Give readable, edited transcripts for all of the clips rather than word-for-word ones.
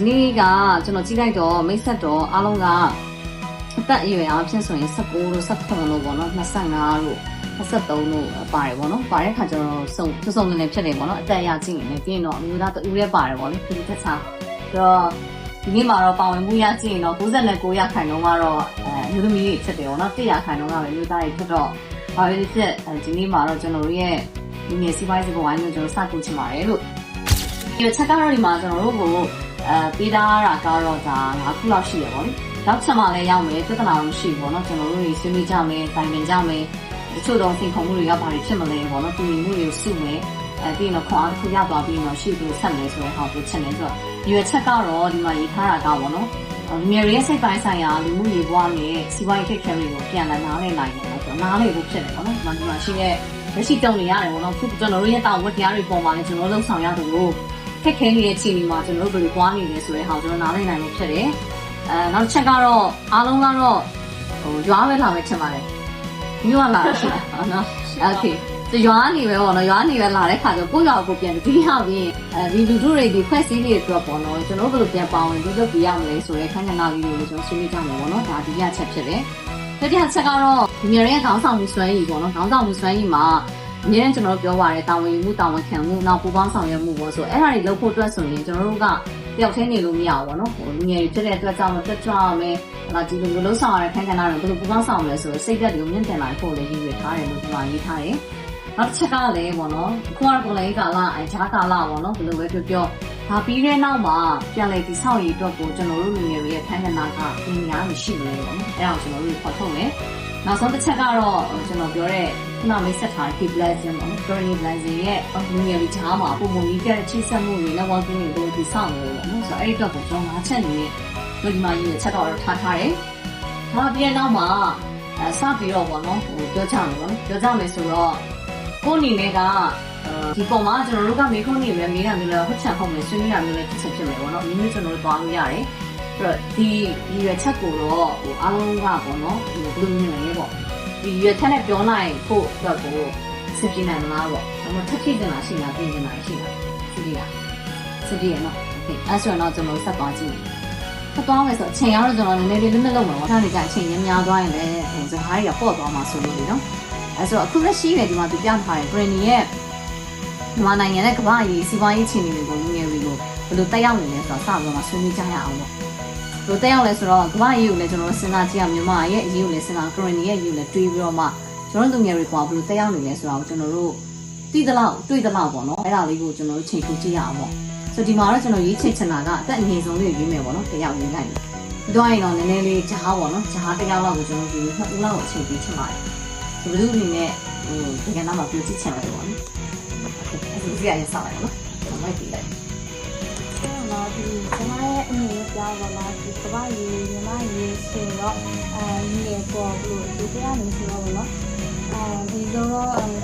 နေ့ကကျွန်တော်ကြည့်လိုက်တော့မိတ်ဆက်တော့အားလုံးကအသက်အရွယ်အားဖြင့်ဆိုရင်19လို့19လို့ပေါ့နော်25လို့23လို့ပါတယ်ပေါ့နော်ပါတဲ့ခါကျတော့စုံနေဖြစ်နေပေါ့နော်အသက်အရကြည့်နေပြီးရင်တော့အမျိုးသားတူရဲပါတယ်ပေါ့လေဒီတစ်ခြားဆိုတော့ဒီနေ့မှာတော့ပါဝင်မှုရကြည့်ရင်တော့69ရာခိုင်နှုန်းကတော့မျိုးသမီးတွေဖြစ်တယ်ပေါ့နော်100ရာခိုင်နှုန်းကပဲမျိုးသားတွေဖြစ်တော့ဘာပဲဖြစ်ဒီနေ့မှာတော့ကျွန်တော်တို့ရဲ့ဒီနေ့စီးပွားရေးစကားဝိုင်းကိုကျွန်တော်စကူချင်ပါတယ်လို့ဒီချက်ကတော့ဒီမှာကျွန်တော်တို့ကိုပေးထားတာကတော့ဒါ9ခုလောက်ရှိရပါဘူး။နောက်ချက်မှလည်းရောက်မယ်ပြဿနာမရှိဘူးပေါ့နော်ကျွန်တော်တို့တွေဆွေးနွေးကြမယ်တိုင်ပင်ကြမယ်တချို့တော့စိန်ခေါ်မှုတွေကဘာတွေဖြစ်မလဲပေါ့နော်တူညီမှုတွေကိုစုမယ်ပြီးရင်တော့ခွန်အားတစ်ခုရသွားပြီးတော့ရှေ့ကိုဆက်မယ်ဆိုတဲ့ဟာကိုချက်နေဆိုတော့ဒီချက်ကတော့ဒီမှာရေးထားတာကပေါ့နော်မြေရဲစိတ်ပိုင်းဆိုင်ရာလူမှုရေးပွားနဲ့စီးပွားရေးခက်ခဲတွေကိုပြန်လာနားလည်နိုင်တယ်ဆိုတော့နားလည်ဖို့ဖြစ်တယ်ပေါ့နော်ဒီမှာရှိတဲ့လက်ရှိတုံနေရတယ်ပေါ့နော်ခုကျွန်တော်တို့ရဲ့တာဝန်တရားတွေပေါ်မှာလည်းကျွန်တော်တို့ဆောင်ရတယ်လို့ခက်ခဲနေတဲ့ချိန်ဒီမှာကျွန်တော်တို့ဘယ်လိုပွားနေလဲဆိုတဲ့ဟာကျွန်တော်နားလည်နိုင်လို့ဖြစ်တယ်နောက်ချက်ကတော့အားလုံးကတော့ရွာပဲလာမယ်ထင်ပါတယ်မြို့ကလာရှိတာနော်โอเคဆိုရွာနေပဲပေါ့နော်ရွာနေပဲလာတဲ့ခါကျကိုယ့်ရွာကိုပြန်ပြီးရောက်ပြီးဒီလူတို့တွေဒီဖွဲ့စည်းတွေအတွက်ပေါ့နော်ကျွန်တော်တို့ဘယ်လိုပြန်ပေါဝင်ပြီးလုပ်ပြရမလဲဆိုတဲ့ခန်းကဏ္ဍလေးတွေကိုကျွန်တော်ဆွေးနွေးကြမှာပေါ့နော်ဒါဒီရချက်ဖြစ်တယ်တတိယချက်ကတော့ဒီမျိုးရဲ့ခေါင်းဆောင်မှုစွမ်းရည်ပေါ့နော်ခေါင်းဆောင်မှုစွမ်းရည်မှာအများနဲ့ကျွန်တော်တို့ပြောပါတယ်တာဝန်ယူမှုတာဝန်ခံမှုနောက်ပူပေါင်းဆောင်ရွက်မှုပေါ့ဆိုအဲ့ဒါတွေလုပ်ဖို့အတွက်ဆိုရင်ကျွန်တော်တို့ကတယောက်တည်းနေလို့မရဘူးပေါ့နော်လူငယ်တွေဖြစ်တဲ့အတွက်ကြောင့်တက်ကြွရမယ်ဒီလိုမျိုးလှုပ်ဆောင်ရတဲ့ခန်းကဏ္ဍတွေဘယ်လိုပူပေါင်းဆောင်မလဲဆိုတော့စိတ်ဓာတ်တွေကိုမြင့်တင်နိုင်ဖို့လည်းရည်ရွယ်ထားတယ်လို့ဒီမှာရေးထားတယ်နောက်တစ်ချက်ကလည်းပေါ့နော်ခုကတော့ပုံလေးကာလဂျားကာလပေါ့နော်ဘယ်လိုပဲပြောဒါပြီးတဲ့နောက်မှာပြန်လည်တည်ဆောက်ရေးအတွက်ကိုကျွန်တော်တို့လူငယ်တွေရဲ့ခန်းကဏ္ဍကပညာမရှိဘူးလေပေါ့နော်အဲ့ဒါကိုကျွန်တော်တို့ဖော်ထုတ်မယ်နောက်ဆုံးတစ်ချက်ကတော့ကျွန်တော်ပြောတဲ့ခုနမိတ်ဆက်ထားတဲ့ blessing ပေါ့နော် current blessing ရဲ့လူငယ်တွေကြားမှာပုံမှန်ကြီးတဲ့ချိတ်ဆက်မှုတွေ networking တွေတည်ဆောက်နေလို့ပေါ့နော်ဆိုတော့အဲ့ဒီအတွက်ကိုကျွန်တော်၅ချက်နေဒီမှာရေးချက်တော့ထားတယ်ဒါပြီးတဲ့နောက်မှာစပြီးတော့ပေါ့နော်ပြောကြမယ်ပေါ့နော်ပြောကြမယ်ဆိုတော့ကိုအနေနဲ့ကဒီပုံမှာကျွန်တော်တို့ကမေးခွန်းနေပဲမေးတာမျိုးလည်းဟုတ်ချင်ဟုတ်မယ်ဆွေးနွေးတာမျိုးလည်းဖြစ်ဖြစ်မယ်ပေါ့နော်ဒီမျိုးကျွန်တော်တို့သွားလို့ရတယ်အဲ့တော့ဒီရွယ်ချက်ကိုတော့အားလုံးကပေါ့နော်ဘယ်လိုမြင်လဲပေါ့ဒီရွယ်ချက်နဲ့ပြောနိုင်ဖို့အတွက်ကိုစစ်ပြနိုင်မလားပေါ့ဒါမှထပ်ဖြည့်တင်လာရှိလားပြင်တင်လာရှိလားစစ်ပြရနော်โอเคအဲ့ဆိုတော့ကျွန်တော်ဆက်သွားကြည့်ဆက်သွားမယ်ဆိုအချိန်ကတော့ကျွန်တော်နည်းနည်းလေးလွတ်လောက်မှာပေါ့ဒါနေကြအချိန်ရင်းများသွားရင်လည်းစကားတွေကပေါ့သွားမှာဆိုလို့လေနော်အဲ့ဆိုအခုလက်ရှိပဲဒီမှာပြပြထားတယ် Granny ရဲ့မြန်မာနိုင်ငံနဲ့ကမ္ဘာရေးစီးပွားရေးအခြေအနေတွေကိုလူငယ်တွေကိုဘယ်လိုတက်ရောက်နေလဲဆိုတာစပြီးတော့ဆွေးနွေးကြရအောင်ပေါ့ဘယ်လိုတက်ရောက်လဲဆိုတော့ကမ္ဘာရေးကိုလည်းကျွန်တော်တို့စဉ်းစားကြည့်ရမြန်မာရဲ့အရေးကိုလည်းစဉ်းစား Granny ရဲ့အရေးကိုလည်းတွေးပြီးတော့မှကျွန်တော်တို့လူငယ်တွေကဘယ်လိုတက်ရောက်နေလဲဆိုတာကိုကျွန်တော်တို့သိသလောက်တွေးသလောက်ပေါ့နော်အဲ့ဒါလေးကိုကျွန်တော်တို့ချိန်ထူးကြည့်ရအောင်ပေါ့ဆိုဒီမှာတော့ကျွန်တော်ရေးချိန်ချင်တာကအသက်အငယ်ဆုံးလေးကိုရေးမယ်ပေါ့နော်တက်ရောက်နေလိုက်တယ်ပြောရင်တော့နည်းနည်းလေးဂျားပေါ့နော်ဂျားတက်ရောက်လောက်ကိုကျွန်တော်ဒီနှစ်ဦးလောက်အချိန်ပေးချင်ပါတယ်ဆိုဘယ်လိုအနေနဲ့ဒီကနေ့မှပြောကြည့်ချင်တယ်ပေါ့နော်အဲ့ဒါစီရရင်စားလိုက်နော်ကျွန်တော်ကြည့်လိုက်နော်ဒီကျွန်မရဲ့အမြင်ပြောပါလားဒီကဘာရေးညီမရေးဆိုတော့ညီပေါ်လို့ဒီတရားနေဆိုတော့နော်ဒီတော့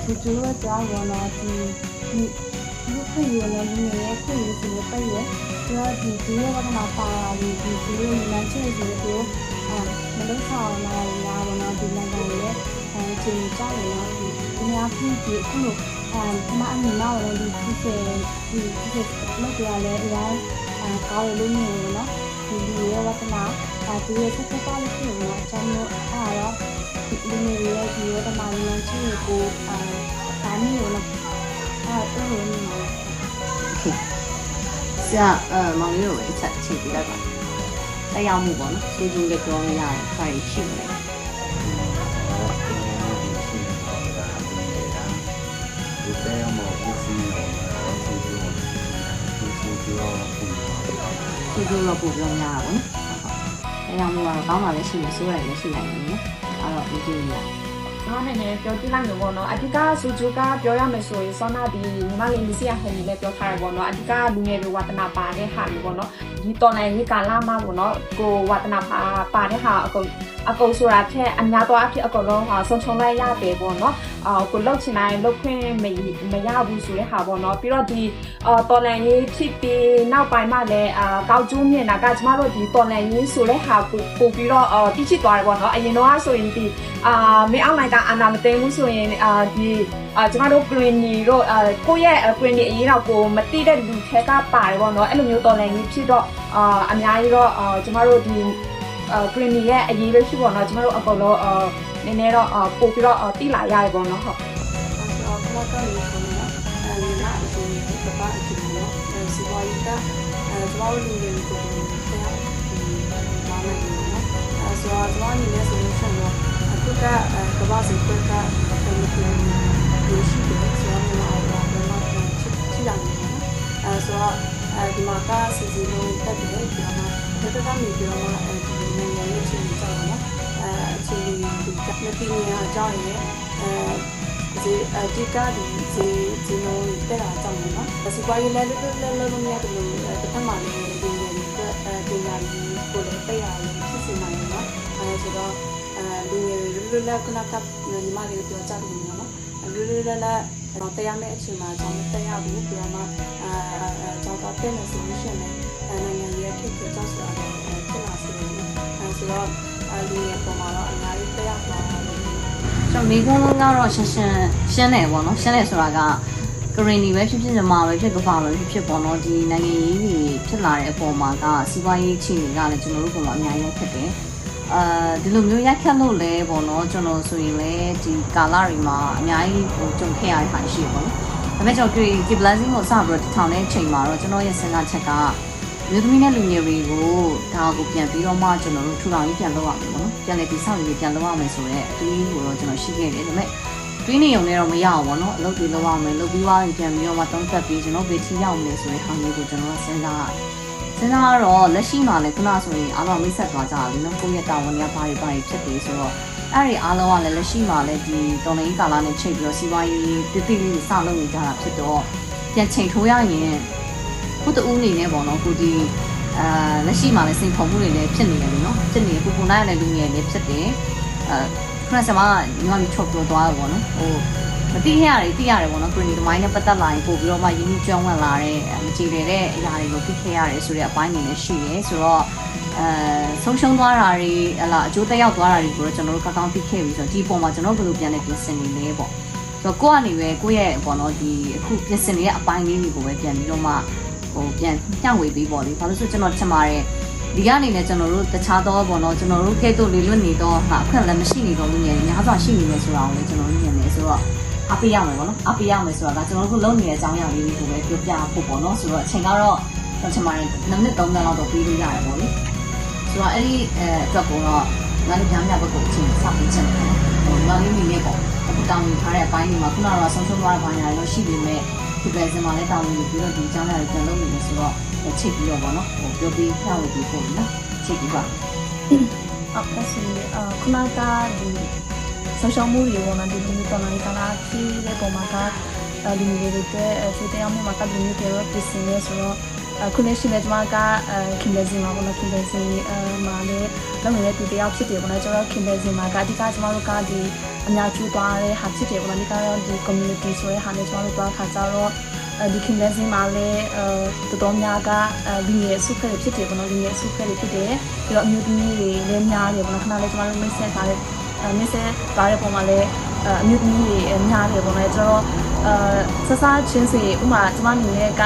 သူတို့ကြောင်းတော့ဒီခွေရလည်းညီရဲ့ခွေရဆိုတော့ပြည့်တော့ဒီရောကတော့ပါရီဒီလိုလမ်းချေဆိုတော့မလို့ဆောင်လာလာတော့ဒီလမ်းကနေချိန်ကြတယ်နော်ဒီအများကြီးဒီအခုလိုမအမြင်တော့လည်းဒီလောက်ကြလဲအရင်ကောင်းလို့နေနော်ဒီရောဝတ်နာဒီရဲ့ဆက်ဆက်ပါလို့ရှိရင်အချမ်းလို့အဲ့တော့ဒီနေရဲ့ဒီရောတမန်လမ်းချေကိုဒါမျိုးလို့အဲ့တော့နေမှာโอเคဆရာမောင်လေးတို့အချက်ချိန်ပြလိုက်ပါတက်ရောက်မှုပေါ့နော်စူးစူးလေးပြောလို့ရတယ်ဖိုင်ရှိတယ်သူတို့တော့ပို့ပြောများတာပေါ့နော်။အဲကြောင့်မို့တော့ကောင်းတာလည်းရှိနေဆိုးတယ်လည်းရှိနိုင်တယ်နော်။အဲ့တော့ဒီကြည့်ရ။ကျွန်တော်နဲ့ပြောကြည့်လိုက်လို့ပေါ့နော်။အဓိကစူဂျူကပြောရမယ်ဆိုရင်စောနာဒီညီမလေးမစီရဟန်ကြီးလည်းပြောထားတယ်ပေါ့နော်။အဓိကလူငယ်တွေဝါသနာပါတဲ့ဟာမျိုးပေါ့နော်။ဒီတော်နိုင်ရေးကာလမှာပေါ့နော်။ကိုဝါသနာပါတဲ့ဟာအကုန်ဆိုတာထက်အများသောအဖြစ်အကုန်လုံးဟာဆုံးချုံလိုက်ရတယ်ပေါ့နော်။ကိုလှုပ်ချင်တိုင်းလှုပ်ခွင့်မရဘူးဆိုတဲ့ဟာပေါ့နော်။ပြီးတော့ဒီတော်နိုင်ရေးဖြစ်ပြီးနောက်ပိုင်းမှာလည်းကောက်ကျိုးမြင်တာကကျမတို့ဒီတော်နိုင်ရေးဆိုတဲ့ဟာပို့ပြီးတော့တိကျသွားတယ်ပေါ့နော်။အရင်တော့ဆိုရင်ဒီမင်းအောင်လိုက်တာ အာနာမသိဘူးဆိုရင်ကျမတို့ green တို့ကိုယ့်ရဲ့ green အရေးတော့ကိုမတိတဲ့လူထဲကပါတယ်ပေါ့နော်အဲ့လိုမျိုးတော်လည်းကြီးဖြစ်တော့အများကြီးတော့ကျမတို့ဒီgreen ရဲ့အရေးပဲဖြစ်ပေါ့နော်ကျမတို့အကုန်လုံးနည်းနည်းတော့ပို့ပြီးတော့တိလာရတယ်ပေါ့နော်ဟုတ်ဆိုတော့ခဏကနေဆိုတော့ညီမအစိုးရကပါအကျိုးနော်စီဝါရီကကျမတို့လူတွေကိုတရားမာနိုင်တယ်နော်ဆိုတော့ကျမအနေနဲ့ဆိုလို့ရှိရင်တော့အခုကကဘာစီကကရှိတယ်ဆိုတော့ညီမကတော့ဘယ်မှာချိလာနေလဲဆိုတော့ဒီမှာကစီစီလုံးတက်တယ်ဒီမှာတက်ကနေပြီးတော့ဒီနိုင်ငံရဲ့ချင်းကြောက်တော့နော်အချင်းလေးဒီကမတီးနေအကြောင်းရယ်ဒီဒီကဒီဒီလုံးတက်တာကြောင့်နော်စီပွားရေးလည်းလုံးရတယ်လို့တစ်ခါမှလည်းဒီနေဒီညာကြီးကိုလည်းတက်ရတယ်ဖြစ်စီနိုင်နော်ဆိုတော့လူငယ်တွေလွတ်လပ်ခုနကညီမလေးပြောကြတယ်နော်လွတ်လပ်တော့တရားမဲ့အချိန်မှာကျွန်တော်တရားဘူးပြောမှကျွန်တော်တဲ့ solution နဲ့နိုင်ငံရဲ့ခေတ်ကြောင့်ဆိုတာဖြစ်လာစေတယ်ဆိုတော့လူငယ်ပေါ်မှာတော့အများကြီးတရားသွားတာလို့ကျွန်တော်မိကုန်းလုံးကတော့ရှင်းတယ်ပေါ့နော်ရှင်းတယ်ဆိုတာကဂရင်းနီပဲဖြစ်ဖြစ်ညီမပဲဖြစ်ကပါပဲဖြစ်ပေါ့နော်ဒီနိုင်ငံရေးတွေဖြစ်လာတဲ့အပေါ်မှာကစီးပွားရေးအခြေအနေကလည်းကျွန်တော်တို့ပုံမှာအများကြီးဖြစ်တယ်ဒီလိုမျိုးရိုက်ခတ်လို့လဲပေါ့နော်ကျွန်တော်ဆိုရင်လည်းဒီကာလတွေမှာအများကြီးကြုံခဲ့ရတဲ့ခါရှိပေါ့နော်ဒါပေမဲ့ကျွန်တော်ဒီ blessing ကိုစပြီးတော့ထောင်တဲ့အချိန်မှာတော့ကျွန်တော်ရဲ့စဉ်းစားချက်ကလူသမီးနဲ့လူငယ်တွေကိုဒါကိုပြန်ပြီးတော့မှကျွန်တော်တို့ထူထောင်ရေးပြန်လုပ်ရမယ်ပေါ့နော်ပြန်လည်တည်ဆောက်ရေးပြန်လုပ်ရမယ်ဆိုတော့အတွေးကိုတော့ကျွန်တော်ရှိခဲ့တယ်ဒါပေမဲ့တွေးနေုံနဲ့တော့မရအောင်ပေါ့နော်အလုပ်တွေလုပ်ရမယ်လုပ်ပြီးသွားရင်ပြန်ပြီးတော့မှသုံးသပ်ပြီးကျွန်တော်ဘယ်ထိရောက်မလဲဆိုတဲ့ဟာမျိုးကိုကျွန်တော်စဉ်းစားတော့လက်ရှိမှာလည်းခုနဆိုရင်အားလုံးမိတ်ဆက်သွားကြတယ်နော်ကိုယ့်ရဲ့တာဝန်တွေကဘာတွေဖြစ်တယ်ဆိုတော့အဲ့ဒီအားလုံးကလည်းလက်ရှိမှာလည်းဒီတော်လိုင်းကာလနဲ့ချိန်ပြီးတော့စီးပွားရေးတိတိလေးစလုပ်နေကြတာဖြစ်တော့ပြန်ချိန်ထိုးရရင်ကိုတူဦးနေနေပေါ့နော်ကိုဒီလက်ရှိမှာလည်းစိန်ခေါ်မှုတွေလည်းဖြစ်နေတယ်လို့နော်ဖြစ်နေကိုနိုင်လည်းလူငယ်လည်းဖြစ်တယ်ခုနကမှညီမလေးချုပ်ပြောသွားတယ်ပေါ့နော်ဟိုမသိရတယ်ပေါ့နော် green သမိုင်းနဲ့ပတ်သက်လာရင်ပို့ပြီးတော့မှရင်းနှီးကျွမ်းဝင်လာတဲ့မကြည်တဲ့အရာတွေကိုသိခဲ့ရတယ်ဆိုတဲ့အပိုင်းတွေလည်းရှိတယ်ဆိုတော့ဆုံးရှုံးသွားတာတွေဟလာအကျိုးသက်ရောက်သွားတာတွေကိုတော့ကျွန်တော်တို့ကောင်းသိခဲ့ပြီဆိုတော့ဒီပုံမှာကျွန်တော်တို့ဘယ်လိုပြန်လဲပြင်ဆင်နေလဲပေါ့ဆိုတော့ကိုယ့်အနေနဲ့ကိုယ့်ရဲ့ပေါ့နော်ဒီအခုပြင်ဆင်နေတဲ့အပိုင်းလေးတွေကိုပဲပြန်ပြီးတော့မှဟိုပြန်ညှောင့်ဝေပေးပေါ့လေဘာလို့ဆိုကျွန်တော်ထင်ပါတယ်ဒီကနေလည်းကျွန်တော်တို့တခြားတော့ပေါ့နော်ကျွန်တော်တို့ကဲတို့လေးလွတ်နေတော့ဟာအခက်လည်းမရှိနေတော့လူငယ်တွေများစွာရှိနေတယ်ဆိုတာကိုလည်းကျွန်တော်တို့မြင်နေဆိုတော့အပေးရမယ်ပေါ့နော်အပေးရမယ်ဆိုတာကကျွန်တော်တို့လုံနေတဲ့အကြောင်းအရာလေးတွေကိုပဲပြောပြဖို့ပေါ့နော်ဆိုတော့အချိန်ကတော့ကျွန်တော်မှ2မိနစ်3မိနစ်လောက်တော့ပြီးလို့ရတယ်ပေါ့လေဆိုတော့အဲ့ဒီအတွက်ကတော့ငါတို့ညဘက်ကိုအချိန်စောင့်ပြီးချင်တယ်ဟိုငါလေးမိနေပေါ့အခုတောင်းယူထားတဲ့အပိုင်းတွေမှာခုနကတော့ဆုံးရှုံးသွားတဲ့ဘာညာတွေရှိနေမယ်ဒီပဲစင်မှာလည်းတောင်းယူပြီးတော့ဒီအကြောင်းအရာတွေပြန်လုပ်နေတယ်ဆိုတော့ချိန်ပြီးတော့ပေါ့နော်ဟိုပြောပြီးဖြောက်ပြီးပို့နော်ချိန်ပြီးပါအခုဆိုခုနကဒီဆောရှယ်မီဒီယာဝန်ဒီလိုတော်နိုင်ကလာဖြစ်တဲ့ပုံမှာကဒီမျိုးတွေတဲ့သူတရားမှုမှာကဒီမျိုးတွေတော့ပြင်ဆင်နေဆိုတော့ခုနေရှိနေကျွန်မကခင်ဗျာစီမှာပေါ့နော်ခင်ဗျာစီမှာလည်းလုပ်နေတဲ့သူတရားဖြစ်တယ်ပေါ့နော်ကျွန်တော်ခင်ဗျာစီမှာကအဓိကကျွန်တော်တို့ကဒီအများကြီးသွားတဲ့ဟာဖြစ်တယ်ပေါ့နော်ဒီကတော့ဒီ community ဆိုတဲ့ဟာနဲ့ကျွန်တော်တို့သွားခါကြတော့ဒီခင်ဗျာစီမှာလည်းတော်တော်များကလူငယ်စုဖက်ဖြစ်တယ်ပေါ့နော်လူငယ်စုဖက်ဖြစ်တယ်ပြီးတော့အမျိုးသမီးတွေလည်းများတယ်ပေါ့နော်ခဏလေးကျွန်တော်တို့မိတ်ဆက်ထားတဲ့မစ်ဆဲသွားတဲ့ပုံမှာလည်းအမျိုးသမီးတွေများတယ်ပေါ့နော်ကျွန်တော်ဆဆချင်းစီဥမာကျမအနေနဲ့က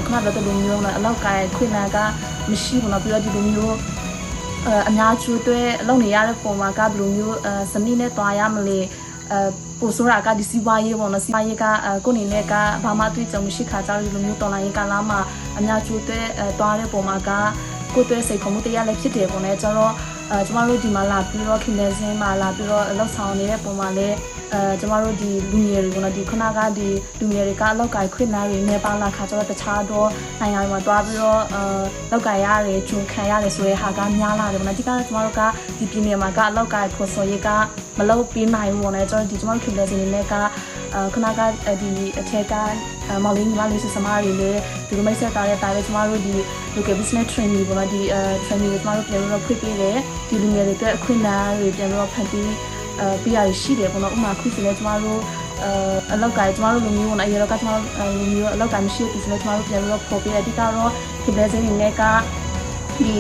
ခုနကတော့လူမျိုးနဲ့အလောက်ကိုင်ခွင့်နာကမရှိဘူးနော်ပြီးတော့ဒီလူမျိုးအများကျူးတွေအလုပ်နေရတဲ့ပုံမှာကဘယ်လိုမျိုးစနစ်နဲ့တွားရမလဲပို့ဆိုတာကဒီစီးပွားရေးပေါ့နော်စီးပွားရေးကကိုအနေနဲ့ကဘာမှတွေ့ကြုံမရှိခါကြလို့ဒီလိုမျိုးတော်လိုင်းရေးကလာမှာအများကျူးတွေတွားတဲ့ပုံမှာကကိုယ်တွေစိတ်ခုံမှုတရားလည်းဖြစ်တယ်ပေါ့နော်ကျွန်တော်ကျမတို့ဒီမှာလာပြီးတော့ခင်ဗျာစင်းမှာလာပြီးတော့အလုပ်ဆောင်နေတဲ့ပုံမှာလည်းကျမတို့ဒီလူငယ်တွေကနော်ဒီခုနကဒီလူငယ်တွေကအလောက်ကိုင်ခွင့်နာတွေနေပါလာခါကျတော့တခြားတော့နိုင်ငံတွေမှာတွားပြီးတော့လောက်ကိုင်ရတယ်ဂျုံခံရတယ်ဆိုတဲ့ဟာကများလာတယ်ပေါ့နော်ဒီကကျမတို့ကဒီပြည်နယ်မှာကအလောက်ကိုင်ဖို့ဆိုရေးကမလုပ်ပေးနိုင်ဘူးပေါ့နော်ကျွန်တော်ဒီကျမတို့ခင်ဗျာစင်းတွေကခုနကဒီအထက်ကမော်လင်းညီမလေးစစမားတွေလည်းဒီလိုမိတ်ဆက်တာတဲ့တိုင်းပဲကျမတို့ဒီ local business training ပေါ့နော်ဒီ training ကိုကျမတို့ပြန်ပြီးတော့ဖွင့်ပေးတယ်ဒီလူငယ်တွေအတွက်အခွင့်အလမ်းတွေပြန်ပြီးတော့ဖန်တီးပြရရှိတယ်ပေါ့နော်ဥပမာခုဆိုလည်းကျမတို့အလောက်ကကျမတို့လူမျိုးနဲ့အရေတော့ကကျမတို့လူမျိုးအလောက်ကမရှိဘူးဆိုလည်းကျမတို့ပြန်ပြီးတော့ပေါ်ပြတဲ့အဓိကတော့ဒီ blessing တွေက ဒီ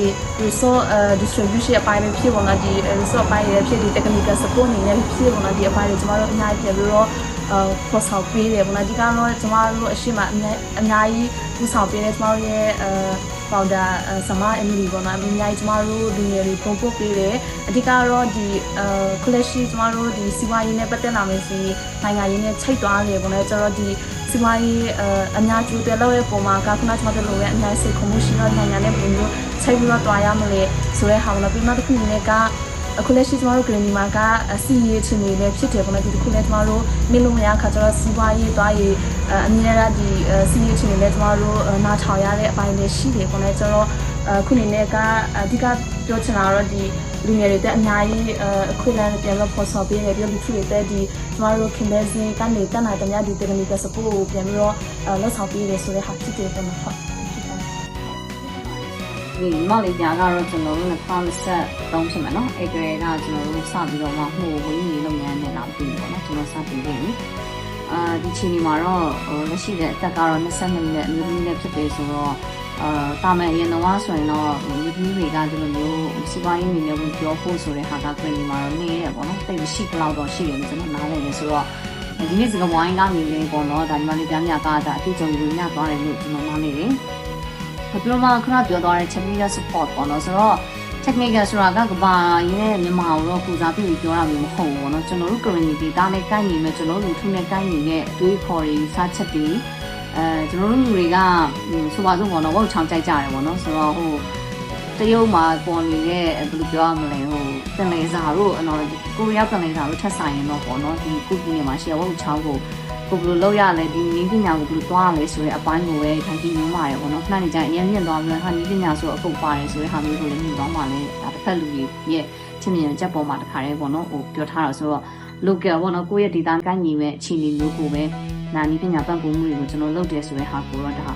resource distribution အပိုင်းပဲဖြစ်ပေါ်လာဒီ resource အပိုင်းရဖြစ်ဒီ technical support အနေနဲ့ဖြစ်ပေါ်လာဒီအပိုင်းတွေကျမတို့အများကြီးပြန်ပြီးတော့ဖော်ဆောင်ပေးတယ်ပေါ့နော်ဒီကတော့ကျမတို့အရှိမအများကြီးပူဆောင်ပေးတယ်ကျမတို့ရဲ့ founder ဆမအမီလီပေါ့နော်အများကြီးကျမတို့လူငယ်တွေပုံပို့ပေးတယ်အဓိကတော့ဒီcollege ကျမတို့ဒီစီဝါရေးနဲ့ပတ်သက်လာမယ်ဆိုရင်နိုင်ငံရေးနဲ့ချိတ်သွားတယ်ပေါ့နော်ကျတော့ဒီစီဝါရေးအများကျူတဲ့လောက်ရဲ့ပုံမှာကခုနကကျမတို့လိုပဲအများစိတ်ခုံမှုရှိတော့နိုင်ငံနဲ့ပုံမျိုးချိတ်ပြီးတော့တွားရမလဲဆိုတဲ့ဟာပေါ့နော်ပြီးမှတစ်ခုနဲ့ကအခုလက်ရှိကျမတို့ green မှာကစီရေးချင်နေလည်းဖြစ်တယ်ပေါ့နော်ဒီတစ်ခုနဲ့ကျမတို့မင်းလုံးရခါကျတော့စီးပွားရေးတွားရေးအမြဲတမ်းဒီစီရေးချင်နေလည်းကျမတို့နားထောင်ရတဲ့အပိုင်းလည်းရှိတယ်ပေါ့နော်ကျတော့ခုနေနဲ့ကအဓိကပြောချင်တာတော့ဒီလူငယ်တွေတဲ့အများကြီးအခုလည်းပြန်လို့ပေါ်ဆော်ပေးတယ်ပြီးတော့လူထုတွေတဲ့ဒီကျမတို့ခင်ဗျာစင်းကနေတက်နိုင်တဲ့များဒီ technical support ကိုပြန်ပြီးတော့လောက်ဆောင်ပေးတယ်ဆိုတဲ့ဟာဖြစ်တယ်ပေါ့နော်ဟုတ်ဒီမော်လီပြာကတော့ကျွန်တော်တို့2023ဖြစ်မှာเนาะအဲ့ကလေးကကျွန်တော်တို့စပြီးတော့မှဟိုဝင်းကြီးလုပ်ငန်းနဲ့လာပြီးပေါ့เนาะကျွန်တော်စပြီးပြီဒီချိန်ဒီမှာတော့လက်ရှိတဲ့အသက်ကတော့22မိနစ်အမျိုးသမီးနဲ့ဖြစ်တယ်ဆိုတော့တာမန်အရင်တော့ဆိုရင်တော့လူကြီးတွေကဒီလိုမျိုးစီးပွားရေးမျိုးမျိုးပြောဖို့ဆိုတဲ့ဟာကပြင်ဒီမှာတော့နေရပေါ့เนาะတိတ်မရှိကြတော့ရှိတယ်လို့ကျွန်တော်နားလည်နေဆိုတော့ဒီနေ့စကဝိုင်းကနေနေပေါ့เนาะဒါဒီမှာလေးပြမြကဒါအတူတူလူညသွားတယ်လို့ကျွန်တော်နားလည်တယ်ပြောမှခဏပြောသွားတဲ့ technical support ပေါ့နော်ဆိုတော့ technical ဆိုတာကကဘာရင်းနဲ့မြန်မာကိုတော့ပူစားပြီးပြောတာမျိုးမဟုတ်ဘူးပေါ့နော်ကျွန်တော်တို့ community တာနဲ့ကိုင်းနေမယ်ကျွန်တော်တို့လူထုနဲ့ကိုင်းနေတဲ့အတွေးခေါ်တွေစားချက်တွေကျွန်တော်တို့လူတွေကဆိုပါစို့ပေါ့နော်ဝေါ့ချောင်းကြိုက်ကြတယ်ပေါ့နော်ဆိုတော့ဟိုတရုတ်မှာပေါ်နေတဲ့ဘယ်လိုပြောရမလဲဟိုပင်လယ်စာတို့ကိုရီးယားပင်လယ်စာတို့ထက်ဆိုင်ရင်တော့ပေါ့နော်ဒီကုပြည်နယ်မှာရှိတဲ့ဝေါ့ချောင်းကိုဘယ်လိုလုပ်ရလဲဒီနည်းပညာကိုဘယ်လိုသွားရလဲဆိုတဲ့အပိုင်းကိုပဲထိုင်ကြည့်နေမှာရပေါ့နော်ခဏနေကြအရင်မြင့်သွားပြီးတော့ဟာနည်းပညာဆိုအကုတ်ပါတယ်ဆိုတဲ့ဟာမျိုးကိုလည်းမြင်သွားမှလည်းဒါတစ်ဖက်လူကြီးရဲ့ချင်းမြင်ချက်ပေါ်မှာတစ်ခါတည်းပေါ့နော်ဟိုပြောထားတာဆိုတော့ local ပေါ့နော်ကိုယ့်ရဲ့ data ကိုင်းညီမဲ့အခြေအနေမျိုးကိုပဲနာနည်းပညာပံ့ပိုးမှုတွေကိုကျွန်တော်လုပ်တယ်ဆိုတဲ့ဟာကိုတော့ဒါ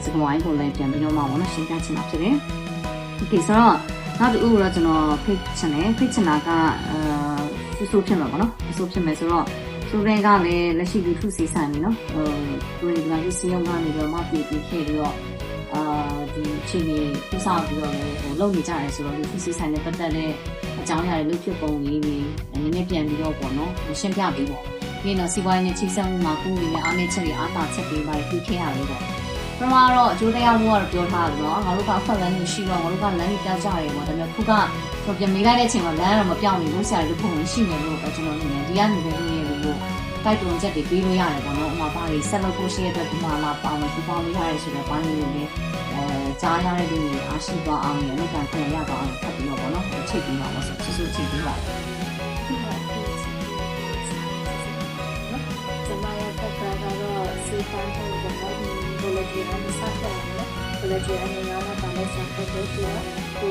စကဝိုင်းကိုလည်းပြန်ပြီးတော့မှပေါ့နော်ရှင်းပြချင်တာဖြစ်တယ်။ Okay ဆိုတော့နောက်တစ်ခုတော့ကျွန်တော်ဖိတ်ချင်တာကစိုးဖြစ်မှာပေါ့နော်စိုးဖြစ်မယ်ဆိုတော့ဆိုတဲ့ကလည်းလက်ရှိလူထုစီဆိုင်နေเนาะဟိုဒီကနေ့စီရောက်ကနေတော့မပြေပြီးခဲ့ပြီးတော့ဒီအချိန်ကြီးပြစပြီးတော့လည်းဟိုလုပ်နေကြတယ်ဆိုတော့လူထုစီဆိုင်နဲ့ပတ်သက်တဲ့အကြောင်းအရာတွေလုပ်ဖြစ်ပုံလေးတွေနည်းနည်းပြန်ပြီးတော့ပေါ့နော်ရှင်းပြပေးပေါ့ပြီးတော့စီးပွားရေးနဲ့ချိတ်ဆက်မှုမှာကိုယ်အနေနဲ့အားနည်းချက်တွေအားသာချက်တွေပါပြီးခဲ့ရတယ်ပေါ့ပထမတော့အကျိုးတရားလို့ကတော့ပြောထားတယ်နော်ငါတို့ကဖက်လန်းနေရှိတော့ငါတို့ကလမ်းကြီးပြောင်းကြရတယ်ပေါ့ဒါပေမဲ့ခုကဆိုပြန်မေးလိုက်တဲ့အချိန်မှာလမ်းကတော့မပြောင်းဘူးလို့ဆရာတို့ဖုန်းဝင်ရှိနေလို့ကျွန်တော်အနေနဲ့ဒီကနေပဲလုပ်ရလို့တိုက်တွန်းချက်တွေပေးလို့ရတယ်ပေါ့နော်။ဥပမာဘာတွေဆက်လုပ်ဖို့ရှိတဲ့အတွက်ဒီမှာလာပေါင်းလို့ပေါင်းလို့ရတယ်ဆိုတော့ဘာလို့လဲကြားရတဲ့လူတွေအားရှိသွားအောင်လည်းလုပ်တာခံရတော့အောင်ဖတ်ပြီးတော့ပေါ့နော်။ချိန်ပြီးပါလို့ဆိုချိချိပြီးပါကျမရဲ့ဖက်ကတော့စီဖန်ကိုတော့ဘယ်လိုကြည့်ရမလဲဆက်တယ်နော်ဘယ်လိုကြည့်ရမလဲတော့ဘာလဲဆက်တယ်ဆိုတော့ကို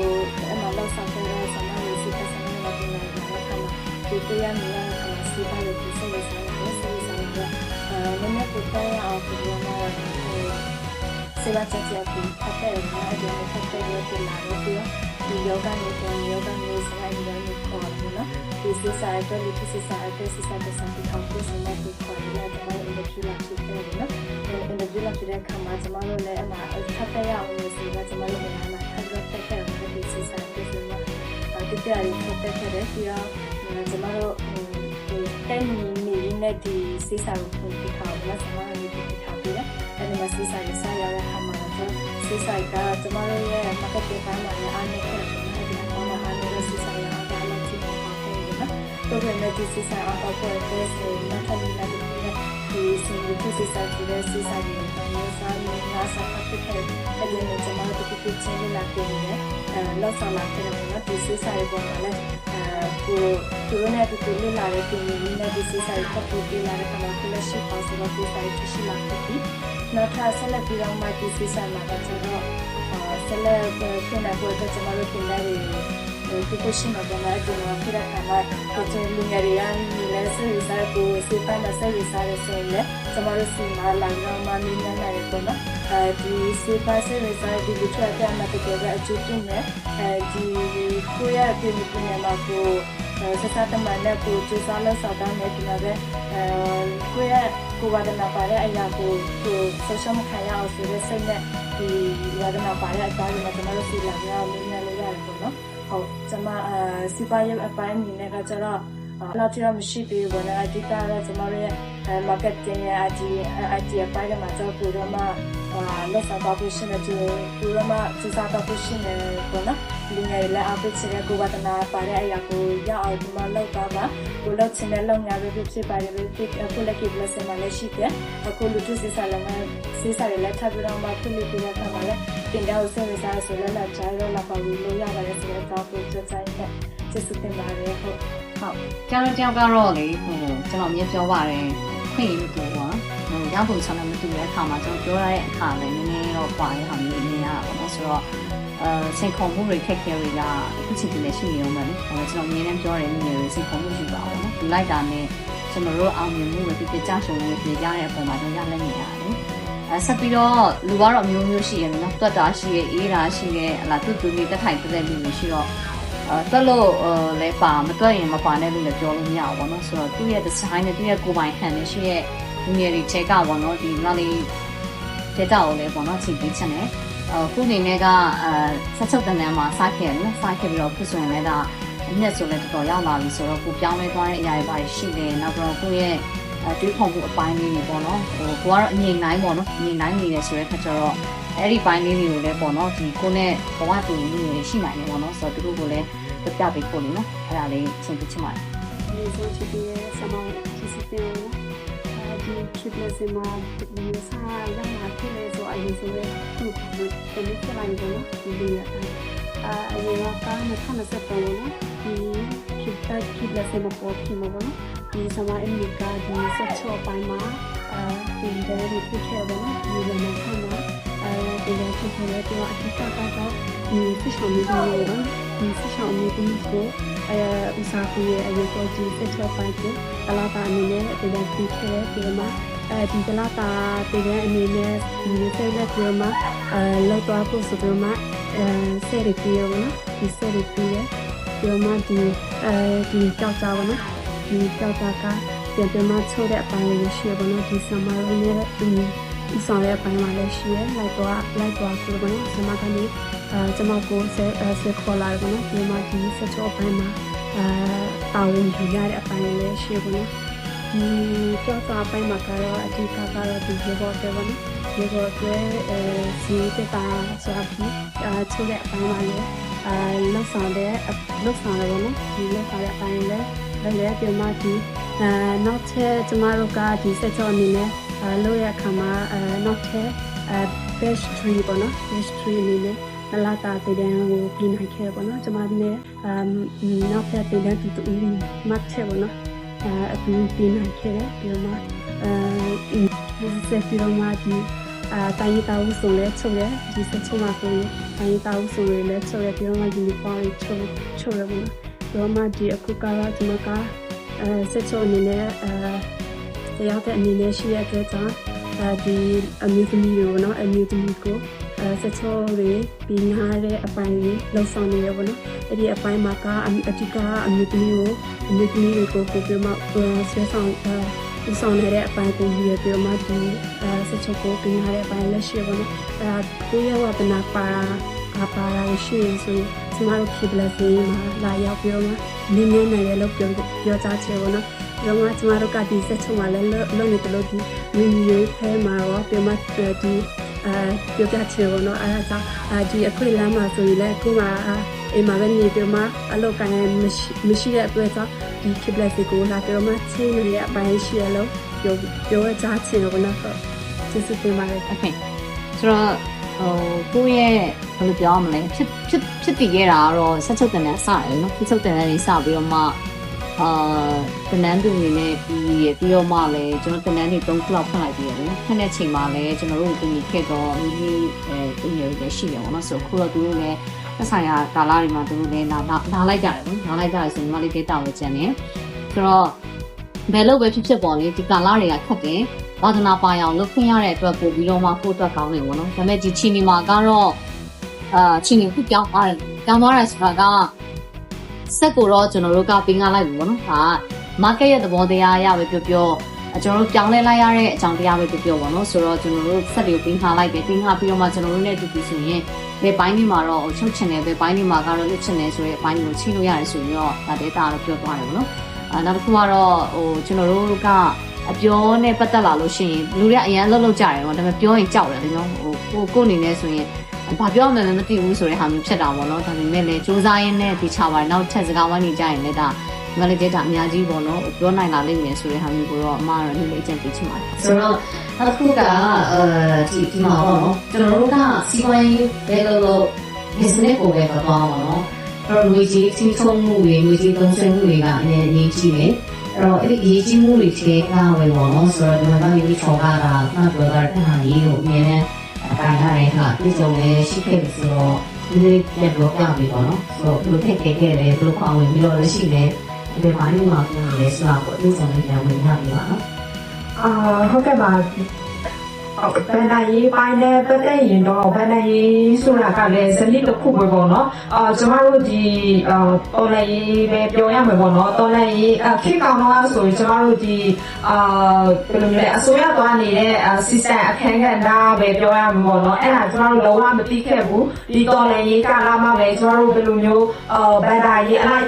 အမလောက်ဆက်တယ်ဆမလေးစီဖန်ဆမလေးကလည်းခါမှာဒီတရားမျိုးကစီဖန်ကိုစိတ်ဆိုင်တယ်စိတ်ဆိုင်တယ်နည်းနည်းကိုတဲ့အောင်ဒီမှာစေဝါချက်ချက်ကိုဖတ်တယ်နော်အရင်ကဖတ်တယ်လို့လာလို့ပြီးတော့ဒီယောဂနဲ့ယောဂနဲ့ဆိုင်တယ်လို့ခေါ်တယ်နော်ဒီစိတ်ဆိုင်တယ်ဒီစိတ်ဆိုင်တယ်စိတ်ဆိုင်တဲ့စံတိထောက်ကိုစနေကိုခေါ်ရတယ်ကျွန်တော်တို့ဒီလိုဖြစ်တယ်နော်ဒီလိုဖြစ်တဲ့ခါမှာကျွန်တော်တို့လည်းအမှဖတ်တယ်ရအောင်လို့ဆိုတော့ကျွန်တော်တို့လည်းအမှဖတ်တယ်တဲ့ဒီစိတ်ဆိုင်တဲ့ဆိုတော့ဒီတရားတွေဖတ်တယ်ပြီးတော့ကျွန်တော်တို့တဲ့နေနဲ့ဒီစိတ်ဆိုင်ကိုဒီထောက်လာစမှာဒီထောက်ပြီးတယ်အဲဒီမှာစိတ်ဆိုင်ဆက်ရတဲ့ခါမှာတော့စိတ်ဆိုင်ကကျွန်တော်တို့ရဲ့ marketing ပိုင်းမှာလည်းအားနည်းခဲ့တယ်ဒီကောင်ကအားနည်းလို့စိတ်ဆိုင်ရအောင်ဒါလည်းကြည့်ပါဦးနော်တော့လည်းဒီစိတ်ဆိုင်အောင်တော့ပေါ်တဲ့ဆိုတော့ထပ်ပြီးလည်းဒီစီစိတ်ဆိုင်တဲ့စိတ်ဆိုင်ကိုလည်းစားလို့ငါစားဖြစ်ခဲ့တယ်အဲဒီမှာကျွန်တော်တို့ဒီချင်းလေးလာပြင်နေလောက်ဆောင်လာခဲ့တယ်နော်ဒီစိတ်ဆိုင်ပေါ်မှာလည်းကိုသူတို့နဲ့တူလေးလာတဲ့ပြင်ရင်းနဲ့ဒီစိတ်ဆိုင်ပတ်ပြီးပြလာတဲ့ခါမှာကိုလည်းရှိပါဆိုတော့ဒီဆိုင်ရှိလာပြီနောက်ထပ်ဆက်လက်ပြီးတော့မှဒီစိတ်ဆိုင်မှာတော့ကျွန်တော်ဆက်လက်ပြင်နေဖို့အတွက်ကျွန်တော်တို့ပြင်လိုက်ဒီကိုရှိမှာတော့ကျွန်တော်ပြရခါမှာကိုကျလူငယ်တွေကနေလဲဆက်ရစားကိုစိတ်ပိုင်းနဲ့ဆက်ရစားရဆိုရင်ကျွန်တော်တို့စီမှာလာတော့မှနည်းနည်းနိုင်ပေါ့နော်ဒီစိတ်ပိုင်းဆက်ရစားဒီလိုထွက်ပြမှာတကယ်ပဲအကျိုးတင်တယ်ဒီကိုရပြင်နေမှာကိုဆက်တမန်နဲ့ကိုကျစားလို့ဆောက်တာနဲ့ဒီမှာပဲကိုရ ကိုဝါဒနာပါတဲ့အရာကိုဆက်ရှုံးခံရအောင်ဆိုတဲ့စိတ်နဲ့ဒီဝါဒနာပါတဲ့အပိုင်းမှာကျွန်တော်တို့စီလာရအောင်နည်းနည်းလေးရတယ်ပေါ့နော်ဟုတ်ကျွန်မစီပါရဲ့အပိုင်းအနေနဲ့ကကျတော့လောက်ချင်မရှိသေးဘူးနော်အဓိကတော့ကျွန်တော်ရဲ့ marketing ရဲ့ idea ပိုင်းမှာကျွန်တော်တို့မှလက်ဆောင်ပါဖို့ရှိနေတယ်ပူရမစစားပါဖို့ရှိနေပေါ့နော်လူငယ်လည်းအပိတ်ချင်တဲ့ကိုဝတနာပါတဲ့အရာကိုရအောင်ဒီမှာလောက်တာပါကိုလောက်ချင်တဲ့လောက်ညာပဲဖြစ်ပါတယ်ဖြစ်အခုလည်းကိဘလစမလည်းရှိတယ်အခုလူထုစစ်စားလည်းစစ်စားလည်းထပ်ပြီးတော့မှဖိလိပင်းကမှလည်းတင်တော့ဆက်ရစားဆိုလည်းလာချာတော့လာပါလို့ရပါတယ်ဆိုတော့ကိုစဆိုင်တဲ့ကျေးဇူးတင်ပါတယ်ဟုတ်ကျန်တော့ကတော့လေကျွန်တော်မြင်ပြောပါတယ်ခွင့်ရလို့ပေါ့ရပုံဆောင်လည်းမတူတဲ့အခါမှာကျွန်တော်ပြောရတဲ့အခါလည်းနည်းနည်းတော့ပွားရအောင်မြင်ရတာပေါ့ဆိုတော့စိတ်ခုံမှုတွေခက်ခဲတွေကအခုချိန်တည်းရှိနေအောင်ပဲလေကျွန်တော်မြင်နေပြောတယ်နည်းနည်းစိတ်ခုံမှုရှိပါအောင်နော်ဒီလိုက်တာနဲ့ကျွန်တော်တို့အောင်မြင်မှုတွေပြကြရှုံနေပြရတဲ့အပေါ်မှာတော့ရလက်နေရတယ်ဆက်ပြီးတော့လူကတော့မျိုးမျိုးရှိရနော်တွတ်တာရှိရအေးတာရှိရဟလာတူလေးတက်ထိုင်တဲ့လူတွေရှိတော့တွက်လို့လဲပါမတွက်ရင်မပါနဲ့လို့လည်းပြောလို့မရဘူးပေါ့နော်ဆိုတော့သူ့ရဲ့ design နဲ့သူ့ရဲ့ကိုယ်ပိုင်ဟန်နဲ့ရှိရဲ့လူငယ်တွေချက်ကပေါ့နော်ဒီငါလေး data ကိုလည်းပေါ့နော်ချိန်ပေးချင်တယ်ခုအနေနဲ့ကဆက်ချုပ်တန်းတန်းမှာစခဲ့တယ်စခဲ့ပြီးတော့ခုဆိုရင်လည်းဒါအနှစ်ဆိုလည်းတော်တော်ရောက်လာပြီဆိုတော့ကိုပြောင်းလဲသွားတဲ့အရာတွေပါရှိတယ်နောက်တော့ကိုယ့်ရဲ့တွေးခေါ်မှုအပိုင်းလေးတွေပေါ့နော်ကိုကတော့အငြိမ်နိုင်ပေါ့နော်အငြိမ်နိုင်နေတယ်ဆိုတဲ့ခါကျတော့အဲ့ဒီပိုင်းလေးတွေကိုလည်းပေါ့နော်ဒီကိုနဲ့ဘဝတူညီနေရှိနိုင်တယ်ပေါ့နော်ဆိုတော့သူတို့ကိုလည်းပြပေးဖို့လေနော်အဲ့ဒါလေးသင်ပြချင်ပါတယ်ဒီဆိုချစ်တဲ့ဆမောင်းချစ်တဲ့ဒီချစ်တဲ့ဆမောင်းဒီစားရမှာဖြစ်လေဆိုအရင်ဆိုရဲသူ့ကိုတမီးပြလိုက်တော့ဒီလိုအရင်ကကားနဲ့ခဏဆက်ပေါ်နော်ဒီချစ်တဲ့ဆမောင်းပေါ်ဖြစ်မှာပေါ့နော်ဒီဆမောင်းအင်္ဂလိပ်ကဒီဆက်ချောပိုင်းမှာဒီတဲ့ဒီဖြစ်ခဲ့တော့ဒီလိုမျိုးခဏဒီလိုဖြစ်ခဲ့တဲ့တော့အထူးကတော့ဒီဖြစ်ဆောင်နေတယ်နော်ဒီဆက်ဆောင်နေပြီးကိုဥစားပြီးရဲ့အရေးပေါ်ဒီဆက်ချောပိုင်းကိုတလာတာအနေနဲ့ဒီလိုဖြစ်ခဲ့ပြီးတော့ဒီတလာတာပြည်တဲ့အနေနဲ့ဒီဆက်လက်ပြီးတော့လောက်တော့ဖို့ဆိုတော့ဆယ်ရီပြီးရောနော်ဒီဆယ်ရီပြီးရဲ့ပြီးတော့ဒီကြောက်ကြပါနော်ဒီကြောက်တာကပြန်ပြန်မချိုးတဲ့အပိုင်းလေးရှိရပါတော့ဒီဆမားလေးနဲ့ဒီဆောင်ရဲ့အပိုင်းမှာလည်းရှိရလိုက်တော့ဆိုတော့ဆမားကလည်းကျွန်မကိုဆက်ခေါ်လာတယ်နော်ဒီမှာဒီဆက်ချောအပိုင်းမှာတာဝန်ယူရတဲ့အပိုင်းလေးရှိပါတော့ဒီကြောက်တာအပိုင်းမှာကတော့အဓိကကတော့ဒီရေဘောပဲပေါ့နော်ရေဘောပဲစီးတက်တာဆိုပြီးချိုးတဲ့အပိုင်းမှာလည်းလောက်ဆောင်တယ်ပေါ့နော်ဒီလောက်ဆောင်တဲ့အပိုင်းလည်းပြန်မှဒီနောက်ထပ်ကျမတို့ကဒီဆက်ချောအနေနဲ့လို့ရခါမှာနောက်ထပ် best tree ပေါ့နော် best tree အနေနဲ့လာတာတဲ့တဲ့ကိုပြင်နိုင်ခဲ့ပေါ့နော်ကျမနဲ့နောက်ထပ်တဲ့တဲ့တူမှတ်ချက်ပေါ့နော်အတူပြင်နိုင်ခဲ့တယ်ပြီးတော့ဆက်ပြီးတော့မှဒီတိုင်းတာဦးဆိုလဲချုပ်တယ်ဒီဆက်ချုပ်မှာဆိုရင်တိုင်းတာဦးဆိုလဲချုပ်ရပြီးတော့မှဒီပေါ်ချုပ်ရပေါ့နော်တော့မှဒီအခုကတော့ကျမကဆက်ချုပ်အနေနဲ့တရားတဲ့အနေနဲ့ရှိရတဲ့ကြောင့်ဒီအမျိုးသမီးတွေနော်အမျိုးသမီးကိုဆက်ချောတွေပြီးငါတဲ့အပိုင်းလေးလောက်ဆောင်နေရပါတော့အဲ့ဒီအပိုင်းမှာကအဓိကအမျိုးသမီးတွေကိုပို့ပြီးမှဆက်ဆောင်ဦးဆောင်နေတဲ့အပိုင်းကိုယူရပြီးမှဒီဆက်ချောကိုပြီးငါတဲ့အပိုင်းလက်ရှိပါတော့ကိုရဝတနာပါလာရှိရင်ဆိုကျမတို့ဖြစ်လက်သေးမှာလာရောက်ပြီးတော့နင်းနေနိုင်ရလို့ပြောကြချင်ပါတော့တော့ကျမတို့ကဒီဆက်ချုံမှာလည်းလုံးနေတယ်လို့ဒီမီရေးဖဲမှာရောပြမဒီပြောပြချင်ပါတော့အဲဒါဒီအခုလမ်းမှာဆိုရင်လည်းအခုမှအိမ်မှာပဲနေပြမအလုပ်ကိုင်းမရှိတဲ့အတွက်ကြောင့်ဒီဖြစ်လက်စီကိုလာပြမချင်းနေတဲ့အပိုင်းရှိရလို့ပြောကြချင်ပါတော့ကျေးဇူးတင်ပါတယ် okay ဆိုတော့ကိုယ့်ရဲ့ဘယ်လိုပြောမလဲဖြစ်တည်ခဲ့တာကတော့ဆက်ချုပ်တင်တဲ့စတယ်နော်ဆက်ချုပ်တင်တဲ့နေစပြီးတော့မှတနန်းတူနေနဲ့ပြီးတော့မှလည်းကျွန်တော်တနန်းတွေ3ခုလောက်ဖွင့်လိုက်ပြီးရတယ်နော်။ဖွင့်တဲ့အချိန်မှာလည်းကျွန်တော်တို့တူညီခဲ့တော့မိမိတူညီတွေရှိတယ်ပေါ့နော်။ဆိုတော့ခုတော့သူတို့လည်းသက်ဆိုင်ရာကာလတွေမှာသူတို့လည်းနားလိုက်ကြတယ်နော်။နားလိုက်ကြရဆိုညီမလေး data ကိုကျန်နေ။ဆိုတော့ဘယ်လိုပဲဖြစ်ပေါ့လေဒီကာလတွေကခက်တယ်။ဝါသနာပါအောင်လုပ်ခွင့်ရတဲ့အတွက်ပို့ပြီးတော့မှကိုယ့်အတွက်ကောင်းတယ်ပေါ့နော်။ဒါပေမဲ့ဒီချီနီမှာကတော့ချီနီခုပြောင်းသွားတယ်ဆိုတာကဆက်ကိုတော့ကျွန်တော်တို့ကပင်ကားလိုက်ပြီပေါ့နော်ဒါ market ရဲ့သဘောတရားအရပဲပြော ကျွန်တော်တို့ပြောင်းလဲလိုက်ရတဲ့အကြောင်းတရားပဲပြောပါတော့ဆိုတော့ကျွန်တော်တို့ဆက်တွေကိုပြင်ထားလိုက်တယ်ပြင်ထားပြီးတော့မှကျွန်တော်တို့နဲ့တူတူဆိုရင်ဘယ်ပိုင်းဒီမှာတော့ချုပ်ချင်တယ်ဘယ်ပိုင်းဒီမှာကတော့လွတ်ချင်တယ်ဆိုတဲ့အပိုင်းကိုချိလို့ရတယ်ဆိုပြီးတော့ဒါဒေတာတော့ပြောသွားတယ်ပေါ့နော်နောက်တစ်ခုကတော့ကျွန်တော်တို့ကအပြောနဲ့ပတ်သက်လာလို့ရှိရင်လူတွေကအရန်လှုပ်ကြတယ်ပေါ့ဒါပေမဲ့ပြောရင်ကြောက်တယ်နော်ကိုအနေနဲ့ဆိုရင်ဘာပြောမှမသိဘူးဆိုတဲ့ဟာမျိုးဖြစ်တာပေါ့နော်ဒါပေမဲ့လည်းစူးစမ်းရင်းနဲ့ဒီချပါတယ်နောက်ထပ်စကားဝိုင်းနေကြရင်လည်းဒါမလေးတဲ့တာအများကြီးပေါ့နော်ပြောနိုင်လာလိမ့်မယ်ဆိုတဲ့ဟာမျိုးကိုတော့အမကတော့ဒီလိုအကြံပေးချင်ပါတယ်ဆိုတော့နောက်တစ်ခုကဒီမှာပေါ့နော်ကျွန်တော်တို့ကစီးပွားရေးဘယ်လို business ကိုပဲပေါ့နော်အဲ့တော့ငွေကြေးချင်းချုံမှုတွေငွေကြေးသုံးစွဲမှုတွေကအများကြီးကြီးတယ်အဲ့တော့အဲ့ဒီအရေးကြီးမှုတွေထဲကပဲပေါ့နော်ဆိုတော့ဒီမှာမိချောကတာနောက်ပြောတာတဲ့ဟာကြီးကိုအမြဲတမ်းအတိုင်းရတဲ့ဟာပြည်စုံလေးရှိခဲ့ပြီဆိုတော့ဒီပြန်တော့ပြပြီပေါ့နော်ဆိုတော့ဘယ်လိုထည့်ခဲ့တယ်ဘယ်လိုပေါဝင်ပြီးတော့လည်းရှိတယ်ဒီမှာဒီမှာပြောနေလဲဆိုတော့ပြည်စုံလေးပြန်ဝင်ရပြီပါနော်ဟုတ်ကဲ့ပါဘန်နာရေးပိုင်းနဲ့ပတ်သက်ရင်တော့ဘန်နာရေးဆိုတာကလည်းစနစ်တစ်ခုပဲပေါ့နော်ကျမတို့ဒီတော်လည်းရေးပဲပြောရမှာပေါ့နော်တော်လည်းရေးခေတ်ကောင်တော့ဆိုရင်ကျမတို့ဒီဘယ်လိုလဲအစိုးရသွားနေတဲ့ system အခန်းကဏ္ဍပဲပြောရမှာပေါ့နော်အဲ့ဒါကျမတို့လုံးဝမသိခဲ့ဘူးဒီတော်လည်းရေးကာလမှာပဲကျမတို့ဘယ်လိုမျိုးဘန်နာရေးအလိုက်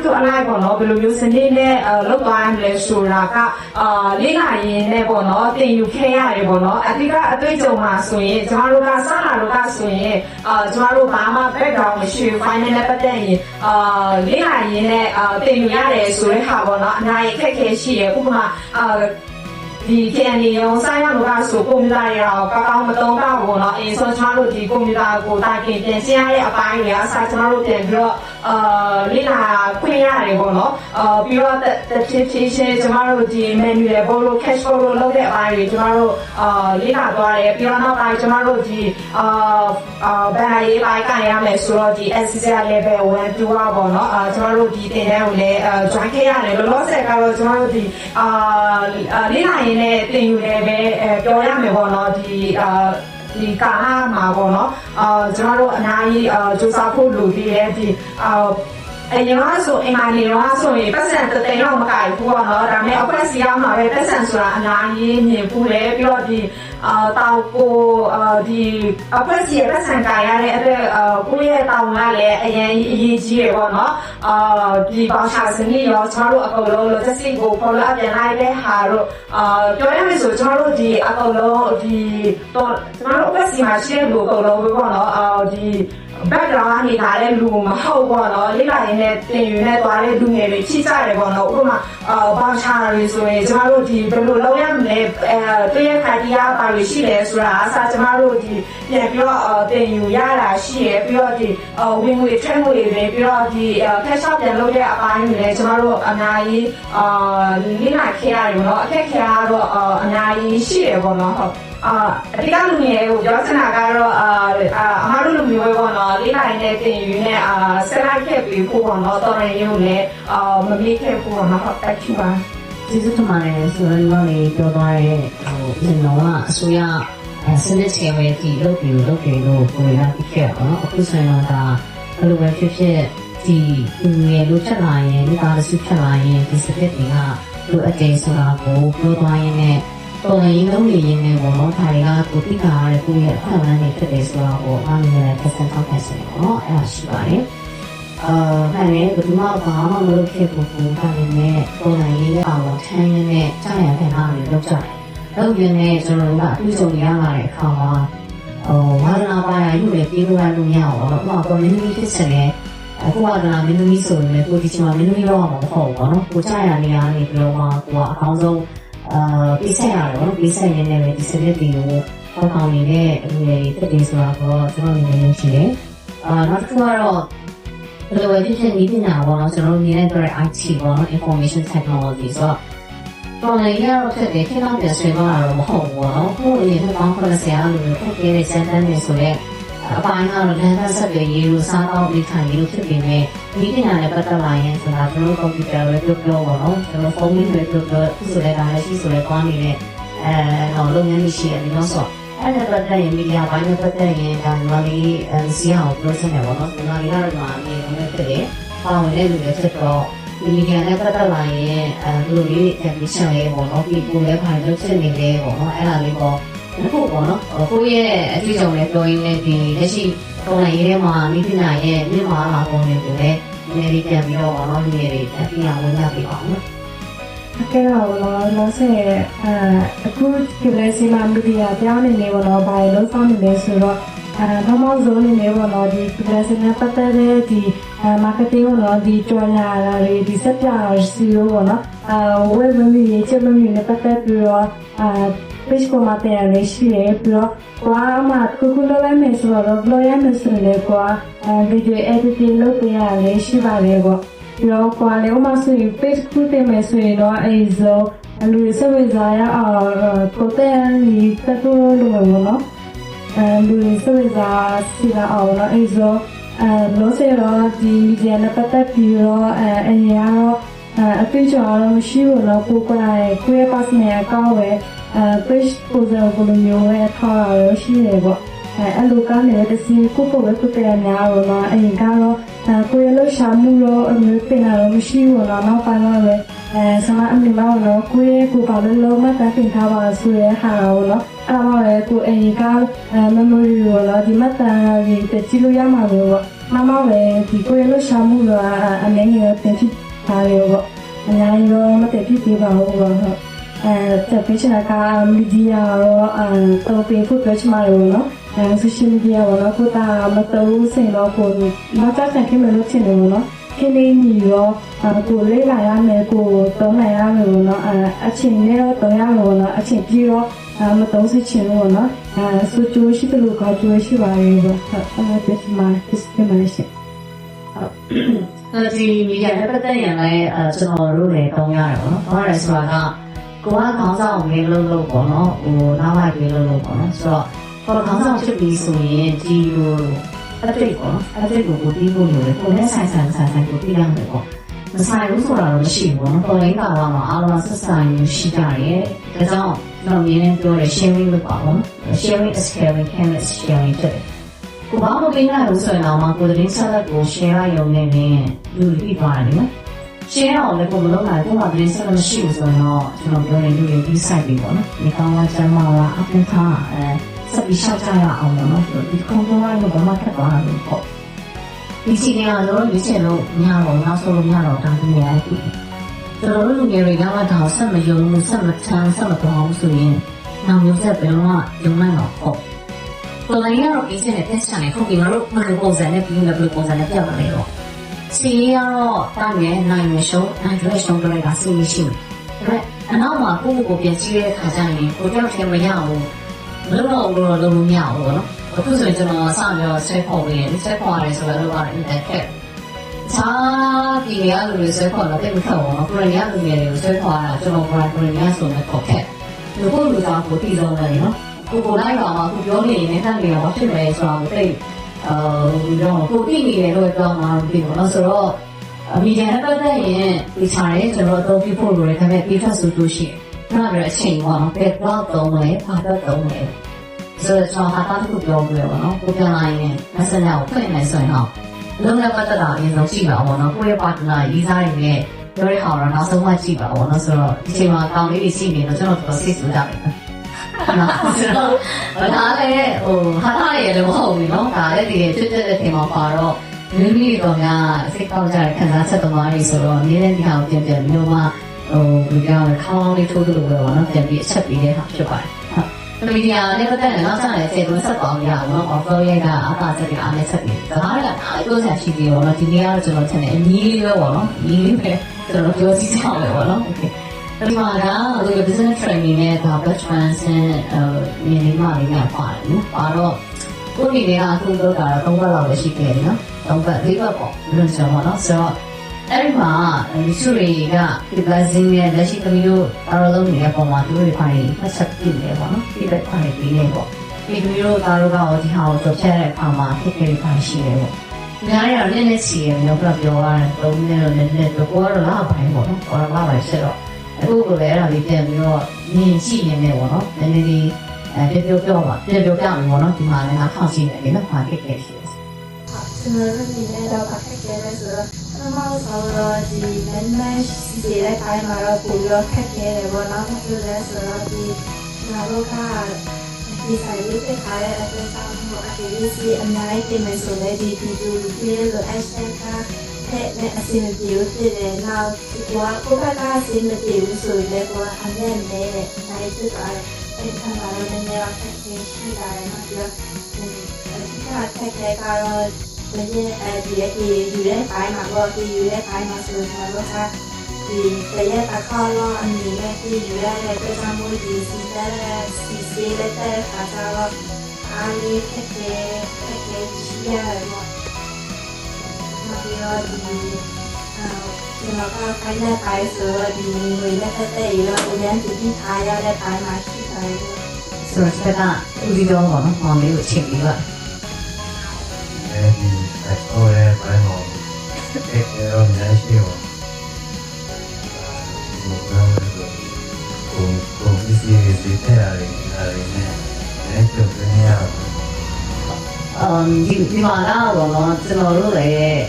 ပေါ့နော်ဘယ်လိုမျိုးစနစ်နဲ့လောက်သွားရမလဲဆိုတာကလေ့လာရင်းနဲ့ပေါ့နော်သင်ယူခဲ့ရတယ်ပေါ့နော်အဓိကအတွေ့အကြုံမှာဆိုရင်ကျမတို့ကစလာလို့ကဆိုရင်ကျမတို့ဘာမှ background မရှိဘူး finance နဲ့ပတ်သက်ရင်လေ့လာရင်းနဲ့သင်ယူရတယ်ဆိုတဲ့ဟာပေါ့နော်အများကြီးခက်ခဲရှိရဥပမာဒီကန်ဒီရောဆိုင်ရလို့ကဆိုကွန်ပျူတာတွေတော့ကောင်းမသုံးတော့ဘူးเนาะဆိုကျမတို့ဒီကွန်ပျူတာကိုတိုင်ပြင်ပြန်ရှင်းရတဲ့အပိုင်းတွေအစားကျမတို့ပြန်ပြီးတော့လေ့လာခွင့်ရတယ်ပေါ့နော်ပြီးတော့တစ်ဖြည်းဖြည်းချင်းကျမတို့ဒီ menu တွေဘောလို့ cash flow လို့လုပ်တဲ့အပိုင်းတွေကျမတို့လေ့လာသွားတယ်ပြီးတော့နောက်ပိုင်းကျမတို့ဒီဘန်ရေးပိုင်းကန်ရမယ်ဆိုတော့ဒီ SCCR level 1 2ပေါ့နော်ကျမတို့ဒီသင်တန်းကိုလည်း join ခဲ့ရတယ်လောလောဆယ်ကတော့ကျမတို့ဒီလေ့လာရင်းနဲ့သင်ယူတယ်ပဲပြောရမယ်ပေါ့နော်ဒီကာလမှာပေါ့နော်ကျမတို့အများကြီးစူးစမ်းဖို့လိုသေးတယ်ဒီအရင်ကဆိုအင်္ဂါနေ့တော့ဆိုရင်ပတ်စံတသိန်းတော့မကဘူးပေါ့နော်ဒါပေမဲ့အဖွဲ့အစည်းအောင်မှာပဲပတ်စံဆိုတာအများကြီးမြင်ဘူးလေပြီးတော့ဒီတောက်ကိုဒီအဖွဲ့အစည်းရဲ့ပတ်စံကရတဲ့အတွက်ကိုယ့်ရဲ့တောင်းကလည်းအရင်အရေးကြီးရပေါ့နော်ဒီပေါင်းချစနစ်ရောကျမတို့အကုန်လုံး logistic ကို follow up ပြန်လိုက်တဲ့ဟာတော့ပြောရမယ်ဆိုကျမတို့ဒီအကုန်လုံးဒီတော့ကျမတို့အဖွဲ့အစည်းမှာရှိတဲ့လူအကုန်လုံးပဲပေါ့နော်ဒီ background ကနေလာတဲ့လူမဟုတ်ပေါ့နော်လေ့လာရင်းနဲ့သင်ယူနဲ့သွားတဲ့လူငယ်တွေချိကြတယ်ပေါ့နော်ဥပမာပေါင်းချတွေဆိုရင်ကျမတို့ဒီဘယ်လိုလုပ်ရမလဲတည့်ရခါတရားပါလို့ရှိတယ်ဆိုတာအစားကျမတို့ဒီပြန်ပြီးတော့သင်ယူရတာရှိရပြီးတော့ဒီဝင်ငွေထွက်ငွေတွေပြီးတော့ဒီဖက်ရှော့ပြန်လုပ်တဲ့အပိုင်းတွေလည်းကျမတို့အများကြီးလေ့လာခဲ့ရတယ်ပေါ့နော်အခက်ခဲကတော့အများကြီးရှိတယ်ပေါ့နော်ဟုတ်အဓိကလူငယ်ကိုပြောချင်တာကတော့အမတို့လူမျိုးပဲပေါ့နော်လေးနိုင်တဲ့တင်ယူနဲ့ဆက်လိုက်ခဲ့ပြီးဖို့ပေါ့နော်တော်ရင်ရုံနဲ့မမေ့ခဲ့ဖို့ပေါ့နော်ဟုတ်တယ်ပါကျေးဇူးတင်ပါတယ်ဆိုတော့လည်းပြောသွားတဲ့ဒီတော့အစိုးရစနစ်ချေဝဲဒီလုပ်ပြီးလို့ကိုယ်ကသိခဲ့ပါတော့အခုဆိုရင်တော့ဘယ်လိုပဲဖြစ်ဖြစ်ဒီငယ်လို့ချက်လာရင်ဒီကားစုချက်လာရင်ဒီစပစ်တွေကလိုအပ်တယ်ဆိုတာကိုပြောသွားရင်းနဲ့တော်ရင်လုံးနေရင်းနဲ့ပေါ့နော်ဒါတွေကကိုတိကာရတဲ့ကိုယ့်ရဲ့အခွင့်အလမ်းတွေဖြစ်တယ်ဆိုတော့အားလုံးလည်းပတ်စံထောက်ခံစတယ်ပေါ့နော်အဲ့ဒါရှိပါတယ်ဒါနဲ့ဘယ်သူမှဘာမှမလုပ်ခဲ့ဘူးဒါပေမဲ့တော်ရင်ရဲ့အောင်ထမ်းရင်းနဲ့ကြားရတဲ့အားတွေလုပ်ကြတယ်လုပ်ရင်းနဲ့ကျွန်တော်တို့ကအတူတူရလာတဲ့အခါမှာဝါဒနာပါရယူလေပြေးလို့ရလို့မရဘူးပေါ့နော်တော်ရင်ကြီးဖြစ်စတယ်အခုကမင်းသမီးဆိုရင်လည်းကိုဒီချိန်မှာမင်းသမီးတော့မှာမဟုတ်ဘူးပေါ့နော်ကိုကြားရနေရနေပြီးတော့မှကိုကအကောင်းဆုံးပြည့်စက်ရတယ်နော်ပြည့်စက်ရင်းနဲ့ပဲဒီစနစ်တွေကိုပေါင်းနေတဲ့လူတွေတက်တယ်ဆိုတာတော့ကျွန်တော်မြင်နေရှိတယ်နောက်တစ်ခုကတော့ဘယ်လိုပဲဖြစ်ဖြစ်ဒီပညာပေါ့နော်ကျွန်တော်မြင်တဲ့ IT ပေါ့နော် information technology ဆိုတော့လည်းရတော့ဖြစ်တယ်ခေတ်နောက်ပြန်ဆွေးနွေးတာတော့မဟုတ်ဘူးပေါ့နော်ကိုယ်အနေနဲ့ပေါင်း90ရာလူတွေဖြစ်ခဲ့တဲ့စံတန်းတွေဆိုတော့အပိုင်းကတော့လမ်းဆက်တွေရေးလို့စားတော့ဒီခံရေးလို့ဖြစ်ပေမဲ့ဒီပညာနဲ့ပတ်သက်လာရင်ဆိုတာကျွန်တော်ကွန်ပျူတာပဲပြောပေါ့နော်ကျွန်တော်ဖုန်းလေးပဲပြောဆိုတဲ့ဒါလည်းရှိဆိုတဲ့ကောင်းနေတဲ့လုပ်ငန်းရှိရတယ်နော်ဆိုအဲ့ဒါပတ်သက်ရင်မီဒီယာပိုင်းနဲ့ပတ်သက်ရင်ဒါမှလေးစီအောင်ပြောစင်တယ်ပေါ့နော်ဒီမှာကတော့ဒီမှာအမြင်နဲ့ဖြစ်တယ်ပေါဝင်တဲ့လူတွေဖြစ်တော့ဒီ ဒီမီဒီယာနဲ့ပတ်သက်လာရင်ဘယ်လိုလေးဒီချန်လေးပေါ့နော်ဒီပုံလေးဖိုင်လုပ်ချက်နေလေပေါ့နော်အဲ့ဒါလေးပေါ့အခုပေါ့နော်ကိုယ့်ရဲ့အတွေ့အကြုံလေးပြောရင်းနဲ့ဒီလက်ရှိပုံလိုက်ရေးထဲမှာမိသနာရဲ့မြန်မာလာပုံတွေကိုလည်းနည်းနည်းပြန်ပြီးတော့ပေါ့နော်လူငယ်တွေအပြည့်အဝဝင်ကြပြီးအောင်နော် အကဲတော့လောဆယ်အခုဒီလက်စီမမီဒီယာပြောင်းနေနေပေါ့နော်ဘာလို့စောင့်နေလဲဆိုတော့ပထမဆုံးနေနေပေါ့နော်ဒီဒီလက်စီနဲ့ပတ်သက်တဲ့ဒီမားကတ်တင်းပေါ့နော်ဒီကြော်ညာတွေဒီစက်ပြစီရောပေါ့နော်ဝယ်မမီရေးချက်မမီနဲ့ပတ်သက်ပြီးတော့page ပေါ်မှာတင်ရလေးရှိရပြီးတော့ကွာမှခုလောလိုက်မယ်ဆိုတော့ blog ရမယ်ဆိုရင်ကွာvideo editing လုပ်ပြရလေးရှိပါတယ်ပေါ့ပြီးတော့ကွာလေဥမာဆိုရင် page ခုတင်မယ်ဆိုရင်တော့အဲဆိုလူစဝေစားရကိုတဲ့ဒီတက်လို့လို့ပေါ့နော်လူစဝေစားစီလာအောင်နော်အဲဆိုလို့ဆိုတော့ဒီ media နဲ့ပတ်သက်ပြီးတော့အရင်ကတော့အတွေ့အကြုံတော့မရှိဘူးနော်ပို့ကြရဲကိုယ့်ရဲ့ personal account ပဲpage poster ဘယ်လိုမျိုးလဲထားတာလို့ရှိနေပေါ့အဲ့လိုကနေတစီကိုကိုပဲကိုတဲ့များတော့နော်အရင်ကတော့ကိုယ့်ရဲ့လှရှာမှုတော့အမျိုးတင်တာတော့မရှိဘူးနော်နောက်ပိုင်းတော့ပဲဆမအမြင်တော့နော်ကိုယ့်ရဲ့ကိုပါလို့လုံးမတတ်တင်ထားပါဆိုရဲဟာတော့နော်အဲ့တော့လေကိုအရင်က memory ရောနော်ဒီမှတ်တမ်းတွေတကြည့်လို့ရမှာလို့ပေါ့မမပဲဒီကိုယ့်ရဲ့လှရှာမှုတော့အနေနဲ့တင်ဖြစ်ထားရောပေါ့အများကြီးတော့မတည့်ဖြစ်သေးပါဘူးပေါ့တက်ပေးချင်တာကမီဒီယာရောတော့ပေးဖို့ပြောချင်မှာလို့နော်social media ဘောနော်ကိုတာမတော်စင်တော့ကိုမကြတဲ့ခင်မလို့ချင်တယ်နော်ခင်လေးညီရောကိုလေးလာရမယ်ကိုတုံးနိုင်ရမယ်လို့နော်အချင်းနဲ့တော့တုံးရမယ်လို့နော်အချင်းပြီးတော့မတုံးစချင်လို့နော်စူချိုရှိတယ်လို့ကကြိုးရှိပါရဲ့ပေါ့အဲ့ဒါပြမဖြစ်မှာရှိဒီမီဒီယာနဲ့ပတ်သက်ရင်လည်းကျွန်တော်တို့လည်းတုံးရတယ်ပေါ့နော်။ဘာလဲဆိုတာကကိုကခေါင်းဆောင်လေးလုပ်ပေါ့နော်။ဟိုနောက်ပိုင်းလေးလုပ်ပေါ့နော်။ဆိုတော့ကိုခေါင်းဆောင်ဖြစ်ပြီးဆိုရင်ဒီလိုအတိတ်ပေါ့နော်။အတိတ်ကိုတီးဖို့လိုတယ်။ကိုနဲ့ဆိုင်ကိုတီးရမယ်ပေါ့။မဆိုင်ဘူးဆိုတာတော့မရှိဘူးပေါ့နော်။ပေါ်ရင်းကာလမှာအားလုံးဆက်ဆံရေးရှိကြတယ်။ဒါကြောင့်ကျွန်တော်မြင်နေပြောတယ် sharing လုပ်ပါပေါ့နော်။ sharing is caring, caring is sharing တဲ့ကိုဘာမှမသိနိုင်ဘူးဆိုရင်တော့ကိုယ်တင်းဆက်လက်ကို share ရုံနဲ့လူပြီးသွားတယ်နော် share အောင်လည်းကိုမလုပ်နိုင်ဘူးကိုယ်တင်းဆက်လက်မရှိဘူးဆိုရင်တော့ကျွန်တော်ပြောရင်လူတွေပြီးဆိုင်ပြီပေါ့နော်ဒီကောင်းကစမ်းမလာအပြင်ထားဆက်ပြီးရှောက်ကြရအောင်ပေါ့နော်ဒီကွန်ပျူတာကိုဘာမှခက်သွားတာလို့ပေါ့ဒီစီနေရာတော့ရွေးချယ်လို့မရတော့နောက်ဆုံးလို့မရတော့တာဒီနေရာကြီးကျွန်တော်တို့လူငယ်တွေကမှဒါဆက်မယုံဘူးဆက်မချမ်းဆက်မတော်ဘူးဆိုရင်နောက်မျိုးဆက်ဘယ်တော့မှယုံနိုင်တော့ပေါ့တော်လိုင်းကတော့အေးစင်နဲ့တက်ချန်နေခုဒီမှာလို့မလို့ပုံစံနဲ့ပြီးလို့ပုံစံနဲ့ပြောက်လာတယ်တော့စီကတော့တားမယ်နိုင်ရရှုံးနိုင်ရရှုံးကြလိုက်တာစီရှိတယ်ဒါပေမဲ့အနောက်မှာကိုယ့်ကိုပြန်ကြည့်တဲ့အခါကျရင်ကိုကြောက်တယ်မရဘူးမလို့တော့ဘူးတော့လုံးမရဘူးပေါ့နော်အခုဆိုရင်ကျွန်တော်စပြီးဆွဲခေါ်ပြီးဆွဲခေါ်ရတယ်ဆိုတော့ကတော့ internet စာဒီရလူတွေဆွဲခေါ်တော့တိတ်မခက်ဘူးနော်ကိုရီးယားလူငယ်တွေကိုဆွဲခေါ်တာကျွန်တော်ကိုရီးယားဆိုတဲ့ခေါ်ခက်လူကိုလူသားကိုတည်ဆုံးတယ်နော်ကိုလိုက်ပါမှာကိုပြောနေနေတတ်နေတော့ဖြစ်မယ်ဆိုတော့တိတ်တော့ကိုတိနေတယ်လို့ပြောမှာဒီပေါ့နော်ဆိုတော့မီဒီယာနဲ့ပတ်သက်ရင်ဒီချာရဲကျွန်တော်တော့ပြဖို့လိုတယ်ဒါပေမဲ့ပြဖတ်ဆိုလို့ရှိရင်နောက်ပြီးအချိန်ပေါ့နော်ဘယ်တော့တုံးလဲဘာတော့တုံးလဲဆိုတော့ကျွန်တော်ဟာတာတစ်ခုပြောပြရပါတော့ကိုပြန်လာရင် messenger ကိုဖွင့်မယ်ဆိုရင်တော့လုံးဝပတ်သက်တာအရင်ဆုံးကြည့်ပါဦးနော်ကိုယ့်ရဲ့ partner ရေးစားတွေနဲ့ပြောရအောင်တော့နောက်ဆုံးမှကြည့်ပါဦးနော်ဆိုတော့ဒီချိန်မှာကောင်းလေးတွေရှိနေတော့ကျွန်တော်တော်စိတ်ဆူကြတယ်ဒါလည်းဟာထားရလည်းမဟုတ်ဘူးเนาะဒါလည်းဒီဖြစ်တဲ့ထင်မှာပါတော့မိမိတို့ကစိတ်ကောက်ကြတဲ့ခံစားချက်သမားတွေဆိုတော့နည်းနည်းဒီဟာကိုပြန်မျိုးမှဒီကြောင်ခေါင်းလေးထိုးသလိုပဲပေါ့နော်ပြန်ပြီးအချက်ပြီးတဲ့ဟာဖြစ်ပါတယ်ဟုတ်မီဒီယာနဲ့ပတ်သက်ရင်တော့ဆက်တယ်7ဆက်ပေါင်းရအောင်နော် offer ရဲ့ကအကားချက်တွေအားနဲ့ဆက်ပြီးဒါကလည်းအားပြောဆက်ရှိသေးတယ်ပေါ့နော်ဒီနေ့ကတော့ကျွန်တော်ထင်တယ်အနည်းလေးပဲပေါ့နော်ဒီလေးပဲကျွန်တော်ပြောကြည့်ကြအောင်ပဲပေါ့နော် okayဒီမှာကဒီ business training နဲ့ဒါ batchmans နဲ့မြင်နေမှလေးများပါတယ်နော်။ပါတော့ကိုဒီတွေကအခုလုပ်တာတော့3ဘက်လောက်ပဲရှိခဲ့တယ်နော်။3ဘက်4ဘက်ပေါ့ဘယ်လိုဆိုတော့နော်။ဆိုတော့အဲ့ဒီမှာဒီစုတွေကဒီ blessing နဲ့လက်ရှိသမီးတို့အားလုံးနေတဲ့ပုံမှာသူတို့တွေဖိုင်ဖတ်ချက်ပြနေပေါ့နော်။ဒီဘက်ဖိုင်ပြီးနေပေါ့။ဒီသမီးတို့သားတို့ကဒီဟာကိုတော့ဖြတ်တဲ့အခါမှာဖြစ်ခဲ့တဲ့ဖိုင်ရှိတယ်ပေါ့။ညာရတော့နည်းနည်းစီရမျိုးပြပြောရတယ်။3နဲ့တော့နည်းနည်းတော့ကိုကတော့လာပိုင်းပေါ့နော်။ကိုကတော့လာပိုင်းဆက်တော့အခုကိုလည်းအဲ့ဒါလေးပြန်ပြီးတော့မြင်ကြည့်နေတယ်ပေါ့နော်နည်းနည်းလေးပြောပါမယ်ပေါ့နော်ဒီမှာလည်းငါထောက်ကြည့်နေတယ်နော်ဘာဖြစ်ခဲ့ရှိလဲ ကျွန်တော်တို့ဒီနေ့တော့ခက်ခဲတယ်ဆိုတော့ မောဆိုတော့ဒီလမ်းမစီစီတဲ့ခိုင်းမှာတော့ပူရောခက်ခဲတယ်ပေါ့နော်ဘာလို့လဲဆိုတော့ဒီငါတို့ကဒီဆိုင်လေးတက်ထားတဲ့အသက်ဆောင်မှုအတေးလေးစီအများကြီးတင်မယ်ဆိုလဲဒီဗီဒီယိုလေးလို hashtag နဲ့အစီအမံပြေလို့ဖြစ်တယ်နောက်ကိုဘက်ကအစီအမံပြေလို့ဆိုရင်လည်းအမြဲတမ်းတဲ့နိုင်ဖြစ်သွားတယ်အဲ့ဒီခါမှာလည်းနည်းနည်းတော့ခက်ခဲရှိတာရယ်နော်ပြီးတော့ခက်ခဲကတော့ဒီယူတဲ့ဘိုင်းမှာတော့ဒီယူတဲ့ဘိုင်းမှာဆိုတော့တော့ဒီတရက်တစ်ခါတော့အမြင်နဲ့ဒီယူရတဲ့ပြဿနာမျိုးဒီစီစီလက်တဲ့ခါတော့အားလေးခက်ခဲရှိရတယ်ပေါ့ပြီးတော့ဒီကျွန်တော်ကခိုင်းတဲ့ဘိုင်းဆိုတော့ဒီငွေလက်တဲ့ရတော့အရင်ဒီထားရတဲ့ဘိုင်းမှာရှိတယ် ဆိုတော့စက်ကဦးစီးတော့ပေါ့နော်မောင်လေးကိုချိန်ပြီးပါ ဒီအဆောရဲပိုင်းမှာရောများရှိရောဒီကောင်ကိုဒီတဲ့ရတယ်နဲ့ကျုပ်နေရဒီမှာကတော့နော်ကျွန်တော်တို့လည်း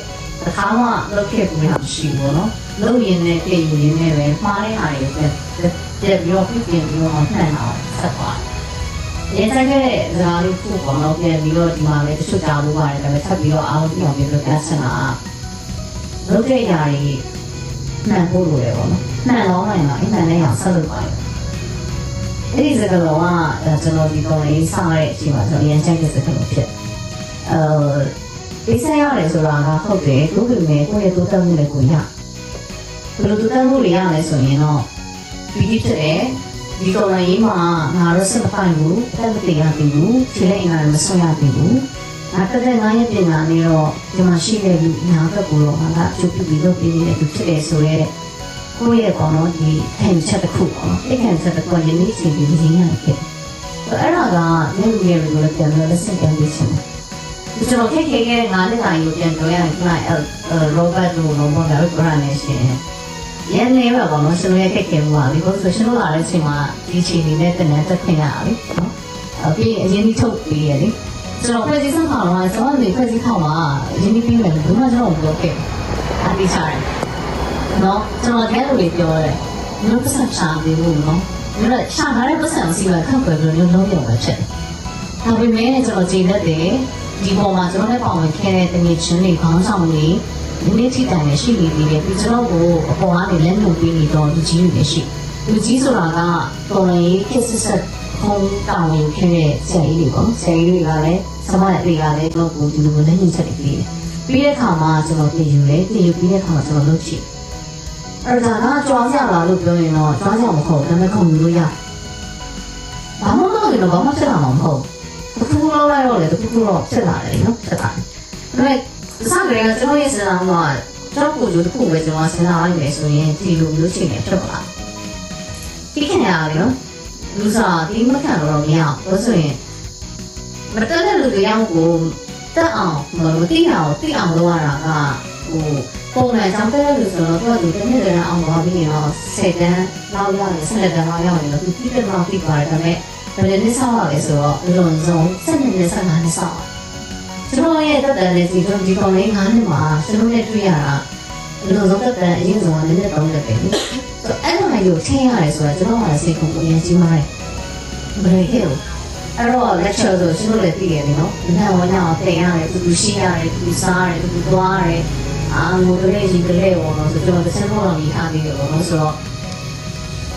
တစ်ခါမှလုပ်ခဲ့ဘူးလားရှိဘူးနော်လုပ်ရင်လည်းပြင်ရင်လည်းပဲမှားတဲ့ဟာတွေကိုပြန်ပြီးတော့ပြင်ပြီးတော့မှန်အောင်ဆက်သွားရင်စက်ကဇာလေးခုပေါ့နော်ပြန်ပြီးတော့ဒီမှာလည်းတချို့တာလို့ပါတယ်ဒါပေမဲ့ထပ်ပြီးတော့အားလုံးပြောင်းပြီးတော့ပြန်ဆင်လာလုပ်တဲ့ຢာတွေမှန်ဖို့လိုတယ်ပေါ့နော်မှန်တော့မှန်တော့အိမ်မှန်တဲ့ຢာဆက်လုပ်ပါရအဲ့ဒီစကားလုံးကကျွန်တော်ဒီကောင်လေးစတဲ့အချိန်မှာကျွန်တော်ရန်ချက်တဲ့စကားလုံးဖြစ်ဒီဆက်ရတယ်ဆိုတာကဟုတ်တယ်သူ့ပြင်မဲ့ကိုယ့်ရဲ့တိုးတက်မှုလည်းကိုရဘယ်လိုတိုးတက်မှုတွေရလဲဆိုရင်တော့ပြီးဖြစ်တယ်ဒီကောင်လေးမှာငါတို့စက်ပိုင်းကိုတက်မတင်ရသေးဘူးခြေလက်အင်္ဂါလည်းမဆွရသေးဘူးငါတက်တဲ့9ရက်ပြင်လာနေတော့ဒီမှာရှိတဲ့လူအများဘက်ကိုတော့ငါကအကျိုးပြုပြီးလုပ်ပေးနေတဲ့သူဖြစ်တယ်ဆိုရဲကိုယ့်ရဲ့ကောင်တော့ဒီခံချက်တစ်ခုပေါ့နော်အဲ့ခံချက်တစ်ခုရင်းနှီးစီပြီးရင်းရတယ်ဖြစ်အဲ့ဒါကဒီလူတွေကိုလည်းပြန်လို့လက်ဆင့်ကမ်းပေးချင်တယ်ကျွန်တော်ခက်ခဲခဲ့တဲ့9နှစ်တိုင်းကိုပြန်ပြောရရင်ခုနရောဘတ်တို့လုံးဝလည်းပြောရနေရှင်ရန်နေပါဘောနော်ရှင်ရဲ့ခက်ခဲမှုပါဒီလိုဆိုရှင်တို့လာတဲ့အချိန်မှာဒီချိန်နေနဲ့တန်းတက်ခွင့်ရပြီနော်ပြီးအရင်ကြီးထုတ်ပြီးရလေကျွန်တော်ဖွဲ့စည်းဆောင်တော့ကျွန်တော်ဒီဖွဲ့စည်းဆောင်မှာအရင်ကြီးပြီးမယ်ဘယ်မှာကျွန်တော်ပြောခဲ့အတိချာတယ်နော်ကျွန်တော်လည်းလိုပြောတယ်မျိုးပတ်စံချာပြီးလို့နော်မျိုးတော့ချာထားတဲ့ပတ်စံစီကခက်ခွဲပြီးလုံးရုံပဲဖြစ်တယ်ဒါပေမဲ့ကျွန်တော်ကြည်တတ်တယ်ဒီပေါ်မှာကျွန်တော်လည်းပေါ့ဝင်ခဲ့တဲ့တငယ်ချင်းတွေခေါင်းဆောင်တွေဒီနေ့ထိတိုင်လည်းရှိနေသေးတယ်ပြီးကျွန်တော်ကိုအပေါ်ကနေလက်ညှိုးပေးနေတော့လူကြီးတွေလည်းရှိလူကြီးဆိုတာကတော်ရင်ခက်ဆက်ခုံးတောင်းရင်ခဲ့တဲ့ဆရာကြီးတွေပေါ့ဆရာကြီးတွေကလည်းစမရတွေကလည်းတော့ကိုဒီလိုလက်ညှိုးချက်တွေပေးတယ်ပြီးတဲ့အခါမှာကျွန်တော်ပြင်ယူတယ်ပြင်ယူပြီးတဲ့အခါမှာကျွန်တော်လုပ်ချင်အဲ့ဒါကကြွားကြလာလို့ပြောရင်တော့ကြွားကြမဟုတ်ဒါပေမဲ့ခုံလို့ရဘာမှမလုပ်ရင်တော့ဘာမှဖြစ်လာမှာမဟုတ်တစ်ခုလောက်လိုက်တော့လေတစ်ခုတော့ဖြစ်လာတယ်နော်ဖြစ်လာတယ်ဒါပေမဲ့စားကြရကျွန်တော်ရဲ့စဉ်းစားမှုကကျွန်တော်ကိုယ်တစ်ခုပဲကျွန်တော်စဉ်းစားလိုက်မယ်ဆိုရင်ဒီလိုမျိုးချိန်နေဖြစ်ပါဒီခင်ရတယ်နော်လူစားဒီမခံတော့မရဘူးဆိုရင်မတက်တဲ့လူတွေရောက်ကိုတက်အောင်မသိအောင်လုပ်ရတာကပုံမှန်ကြောင့်တဲ့လူဆိုတော့သူတစ်နှစ်တည်းအောင်ပါပြီးရင်တော့10တန်းလောက်ရတယ်12တန်းလောက်ရရင်တော့သူပြည့်တဲ့လောက်ပြီးပါတယ်ဒါပေမဲ့ဘယ်နည်းဆောက်ရလဲဆိုတော့အလုံးစုံ7နှစ်နဲ့15နှစ်ဆောက်ကျွန်တော်ရဲ့တက်တန်းလေးဒီကောင်လေး9နှစ်မှာကျွန်တော်နဲ့တွေ့ရတာအလုံးစုံတက်တန်းအရင်ဆုံးကလည်း3နှစ်ပဲလေဆိုအဲ့လိုမျိုးထင်ရတယ်ဆိုတော့ကျွန်တော်ကစိတ်ကိုအရင်ကြီးမားတယ်ဘယ်လိုလဲအဲ့တော့ lecture ဆိုကျွန်တော်လည်းသိရတယ်နော်ဒီနေ့ဝန်အောင်တင်ရတယ်သူရှိရတယ်သူစားရတယ်သူသွားရတယ်ငိုကလေးကြီးကလေးပေါ့နော်ဆိုတော့တစ်ချက်တော့မိထားသေးတယ်ပေါ့နော်ဆိုတော့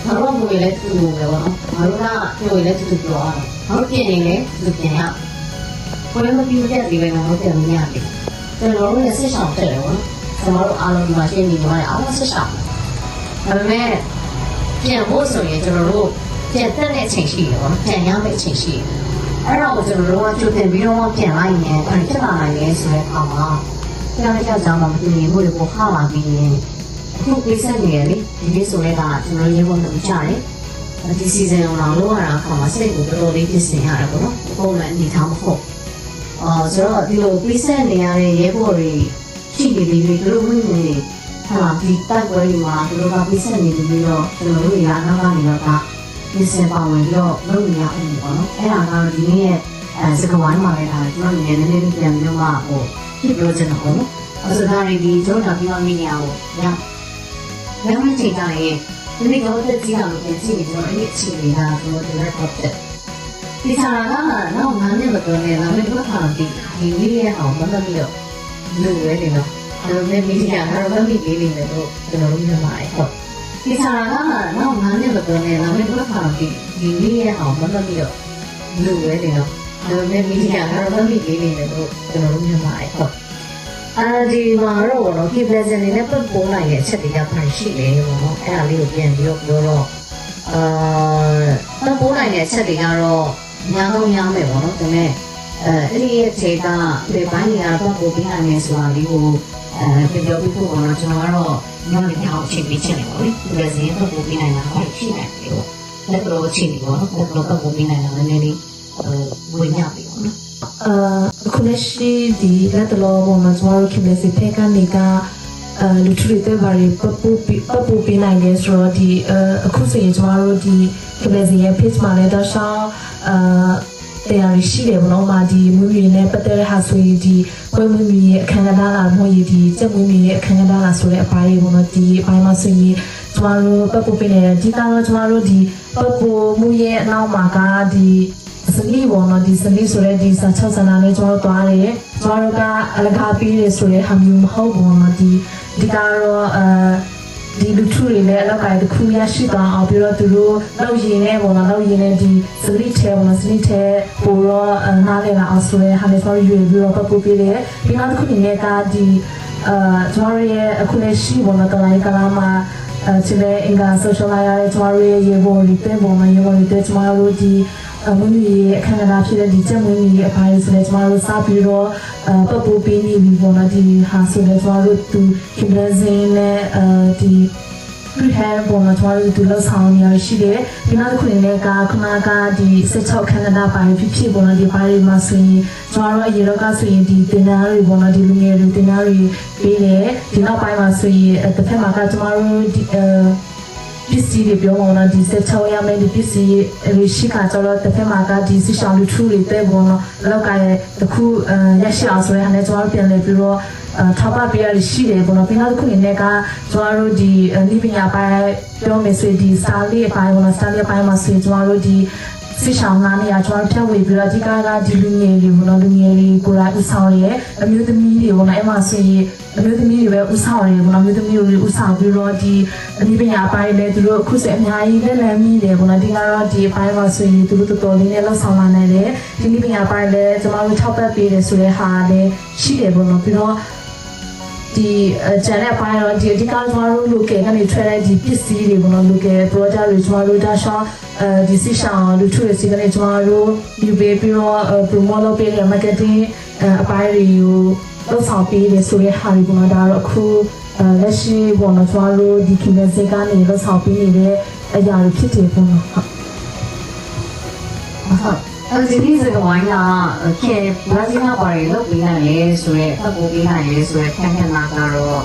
ဘာလို့ငိုလဲသူ့ငိုလဲပေါ့နော်ဘာလို့ကငိုလဲသူ့ပြောအောင်ဘာလို့ပြင်နေလဲသူပြင်ရကိုလည်းမပြည့်တဲ့ဒီပဲတော့ပြန်မရဘူးကျွန်တော်တို့လည်းဆက်ဆောင်ဖြစ်တယ်ပေါ့နော်ကျွန်တော်တို့အားလုံးဒီမှာရှင်းနေကြတယ်အားလုံးဆက်ဆောင်ဒါပေမဲ့ပြန်ဖို့ဆိုရင်ကျွန်တော်တို့ပြန်တက်တဲ့အချိန်ရှိတယ်ပေါ့နော်ပြန်ရမယ့်အချိန်ရှိတယ်အဲ့တော့ကျွန်တော်တို့ကကြိုတင်ပြီးတော့ပြန်လိုက်ရင်အဲ့ဖြစ်လာနိုင်တယ်ဆိုတဲ့အခါမှာကျွန်တော်ကြောင့်မတူညီမှုတွေကိုခါလာပြီးရင်အခုပြည့်စက်နေရလေဒီနေ့ဆိုတော့ကျွန်တော်ရေပေါ်မှာကြားတယ်ဒီ season အောင်လို့ရတာအခါမှာစိတ်ကိုတော်တော်လေးပြင်ဆင်ရတယ်ပေါ့နော်ပုံမှန်အနေထားမဟုတ်ဆိုတော့ဒီလိုပြည့်စက်နေရတဲ့ရေပေါ်တွေရှိနေပြီးဒီလိုဝင်နေဟာဒီတိုက်ပွဲတွေမှာဒီလိုကပြည့်စက်နေပြီးတော့ကျွန်တော်တို့ရအနောက်ကနေတော့ပြင်ဆင်ပါဝင်ပြီးတော့လုပ်နေရအောင်ပေါ့နော်အဲ့ဒါကတော့ဒီနေ့ရဲ့စကဝိုင်းမှာလည်းဒါကျွန်တော်နည်းနည်းလေးပြန်ပြောမှဟိုဖြစ်ပြောချင်တာပေါ့နော် ဆိုတော့ဒီကျွန်တော်ပြောမိနေရအောင်ညညမချိန်ကြရင်ဒီနေ့ကတော့တက်ကြည့်အောင်ပြင်ကြည့်နေကျွန်တော်အဲ့ဒီအချိန်လေးကကျွန်တော်ဒီလက်တော့တက်ဒီချာကတော့ငါနဲ့မတော်နဲ့ငါနဲ့ဘက်ထောင်ပြီးဒီဝီရဲ့အောင်မမပြီးတော့လူရဲနေတော့အဲ့လိုနဲ့မိကြတော့မမိလေးလေးနဲ့တော့ကျွန်တော်တို့မြင်ပါတယ်ဟုတ်ဒီချာကတော့ငါနဲ့မတော်နဲ့ငါနဲ့ဘက်ထောင်ပြီးဒီဝီရဲ့အောင်မမပြီးတော့လူရဲနေတော့အဲ့လိုနဲ့မိကြတော့မမိလေးလေးနဲ့တော့ကျွန်တော်တို့မြင်ပါတယ်ဟုတ်ဒီမှာတော့ key present နဲ့ပတ်ပေါ်နိုင်တဲ့အချက်တွေကပါရှိတယ်ပေါ့နော်အဲ့ဒါလေးကိုပြန်ပြီးတော့ပြောတော့ပတ်ပေါ်နိုင်တဲ့အချက်တွေကတော့များတော့များမယ်ပေါ့နော်ဒါပေမဲ့အဲ့ဒီအချိန်ကဒီဘိုင်းတွေကပတ်ပေါ်ပြနိုင်မယ်ဆိုတာလေးကိုပြောပြဖို့ပေါ့နော်ကျွန်တော်ကတော့ညနေအောင်အချိန်ပေးချင်တယ်ပေါ့လေ present ပတ်ပေါ်ပြနိုင်တာဟုတ်ရှိနိုင်တယ်ပေါ့လက်တော့အချိန်ပေါ့နော်လက်တော့ပတ်ပေါ်ပြနိုင်တာလည်းနည်းနည်းဝင်ရပြီပေါ့နော်အခုလက်ရှိဒီလက်တော်ပေါ်မှာကျွန်တော်တို့ခင်ဗျာစီဖက်ကနေကလူထုတွေတဲ့ဘာတွေပပူပေးနိုင်လဲဆိုတော့ဒီအခုဆိုရင်ကျွန်တော်တို့ဒီခင်ဗျာစီရဲ့ page မှာလည်းတော့ရှောင်းတရားရှိတယ်ဘလို့မှဒီမွေးမြူနဲ့ပတ်သက်တဲ့ဟာဆိုရင်ဒီပွဲမွေးမြူရဲ့အခမ်းအနားလာမဟုတ်ဒီစက်မွေးမြူရဲ့အခမ်းအနားလာဆိုတဲ့အပိုင်းပေါ့နော်ဒီအပိုင်းမှာဆိုရင်ကျွန်တော်တို့ပပူပေးနေတယ်ဒီကတော့ကျွန်တော်တို့ဒီပပူမှုရဲ့အနောက်မှာကဒီစလီဘောနော်ဒီစလီဆိုတဲ့ဒီစာချုပ်စံနာနဲ့ကျွန်တော်တို့တွားတယ်ကျွန်တော်တို့ကအလကားပေးရဆိုတဲ့ဟာမျိုးမဟုတ်ဘူးနော်ဒီကတော့ဒီလူထုတွေလည်းအလောက်ကတခုရရှိသွားအောင်ပြီးတော့သူတို့လောက်ရည်နေပေါ့နော်လောက်ရည်နေဒီစလီထဲပေါ့နော်စလီထဲပိုတော့နားလေလာအောင်ဆိုရဲဟာလည်းကျွန်တော်ရွေပြီးတော့ပပူပေးတယ်ပြီးတော့တစ်ခုနေကဒီကျွန်တော်ရဲ့အခုလည်းရှိပေါ့နော်တလိုင်းကလာမှာချစ်တဲ့အင်္ဂါ social media ရဲ့ကျွန်တော်ရဲ့ရေပေါ်ဒီတဲ့ပုံမှာရေပေါ်ဒီတဲ့ကျွန်တော်တို့ဒီမွေးမြူရေးအခမ်းအနားဖြစ်တဲ့ဒီကျက်မွေးမြူရေးအပိုင်းဆိုလည်းကျွန်တော်တို့စပြီးတော့ပတ်ပူပေးနေပြီပေါ့နော်ဒီဟာဆိုလည်းကျွန်တော်တို့သူခင်ဗျာဇင်းနဲ့ဒီ prepare ပေါ်မှာကျွန်တော်တို့သူလောက်ဆောင်နေရရှိတယ်ဒီနောက်တစ်ခုနေကခုနကဒီ16ခန်းနာပိုင်းဖြစ်ပေါ့နော်ဒီပိုင်းမှာဆိုရင်ကျွန်တော်တို့အရေတော့ကဆိုရင်ဒီတင်နာတွေပေါ့နော်ဒီလူငယ်တွေတင်နာတွေပေးတယ်ဒီနောက်ပိုင်းမှာဆိုရင်တစ်ဖက်မှာကကျွန်တော်တို့ဒီပစ္စည်းတွေပြောမှာနော်ဒီ16ရမယ်ဒီပစ္စည်းရရှိခါကျတော့တစ်ဖက်မှာကဒီစစ်ဆောင်လူထုတွေတဲ့ပေါ့နော်လောက်ကရဲ့တခုရရှိအောင်ဆိုရင်ဟာလည်းကျွန်တော်တို့ပြန်လဲပြီးတော့ထောက်ပံ့ပေးရရှိတယ်ပေါ့နော်ပြီးနောက်တစ်ခုအနေနဲ့ကကျွန်တော်တို့ဒီနိပညာပိုင်းပြောမယ်ဆိုဒီစာလေးအပိုင်းပေါ့နော်စာလေးအပိုင်းမှာဆိုရင်ကျွန်တော်တို့ဒီစစ်ဆောင်နာနေရကျွန်တော်ဖြတ်ဝေပြီးတော့ဒီကဒီလူငယ်တွေပေါ့နော်လူငယ်တွေကိုယ်တိုင်ဥဆောင်ရဲအမျိုးသမီးတွေပေါ့နော်အဲ့မှာဆိုရင်အမျိုးသမီးတွေပဲဥဆောင်ရဲပေါ့နော်အမျိုးသမီးတွေဥဆောင်ပြီးတော့ဒီနိပညာပိုင်းလည်းသူတို့အခုစအများကြီးလက်လန်းမိတယ်ပေါ့နော်ဒီကတော့ဒီအပိုင်းမှာဆိုရင်သူတို့တော်တော်လေးနဲ့လောက်ဆောင်လာနိုင်တယ်ဒီနိပညာပိုင်းလည်းကျွန်တော်တို့ထောက်ပံ့ပေးတယ်ဆိုတဲ့ဟာလည်းရှိတယ်ပေါ့နော်ပြီးတော့ဒီကျန်တဲ့ပိုင်းတော့ဒီကကျွန်တော်တို့ local ကနေထွက်တဲ့ဒီပစ္စည်းတွေပေါ့နော် local product တွေကျွန်တော်တို့ဒါရှောင်းဒီစီဆောင်လူထုတွေစီကနေကျွန်တော်တို့ဒီပေးပြီးတော့ promote လုပ်ပေးတဲ့ marketing အပိုင်းတွေကိုလုပ်ဆောင်ပေးတယ်ဆိုတဲ့ဟာတွေပေါ့နော်ဒါတော့အခုလက်ရှိပေါ့နော်ကျွန်တော်တို့ဒီ campaign ကနေလုပ်ဆောင်ပေးနေတဲ့အရာတွေဖြစ်တယ်ပေါ့နော်ဟုတ်ဒီစကဝိုင်းကခေဘရာဇီးကပါရီလောက်ပြီးနိုင်လေဆိုရဲပတ်ပေါ်ပြီးနိုင်လေဆိုရဲခက်ခက်နာကတော့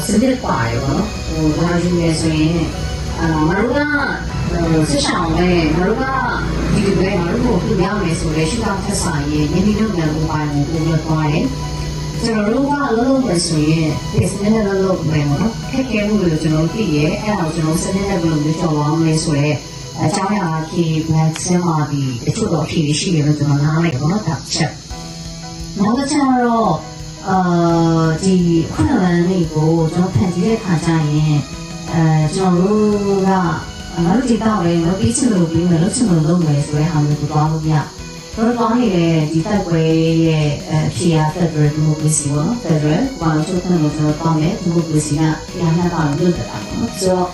စနစ်ပါရပေါ့နော်ဘရာဇီးနဲ့ဆိုရင်မရူကစစ်ဆောင်နဲ့မရူကဒီလိုပဲမရူကိုပြရမယ်ဆိုရဲရှိတာဖက်ဆိုင်ရဲ့ယင်းဒီလုပ်ငန်းပိုင်းကိုပြောပြသွားတယ်ကျွန်တော်တို့ကလုံးပဲဆိုရင်ဒီစနစ်နဲ့လုပ်မယ်ပေါ့နော်ခက်ခဲမှုတွေကျွန်တော်သိရဲအဲ့ဒါကိုကျွန်တော်စနစ်နဲ့ဘယ်လိုမျိုးကျော်အောင်လဲဆိုရဲအကြောင်းအရာကြီးဘက်ဆင်းမှာဒီတချို့တော့ဖြေရှိတယ်လို့ကျွန်တော်နားလိုက်ပါတော့ဒါချက်နောက်တစ်ချက်တော့ဒီခုနကနေ့ကိုကျွန်တော်ဖန်တီးတဲ့ခါကျရင်ကျွန်တော်တို့ကငါတို့ဒီတော့လေလို့ပြီးချင်လို့ပြီးမယ်လို့ချင်လို့လုပ်မယ်ဆိုတဲ့ဟာမျိုးကိုသွားလို့မရတော့ကောင်းနေတဲ့ဒီတက်ပွဲရဲ့ဖြေရတက်ပွဲဒီမိုကရေစီပေါ့နော်တက်ပွဲဘာလို့ချုပ်တယ်လို့ကျွန်တော်တောင်းတယ်ဒီမိုကရေစီကပြန်လာတာလို့တက်တာပေါ့နော်ဆိုတော့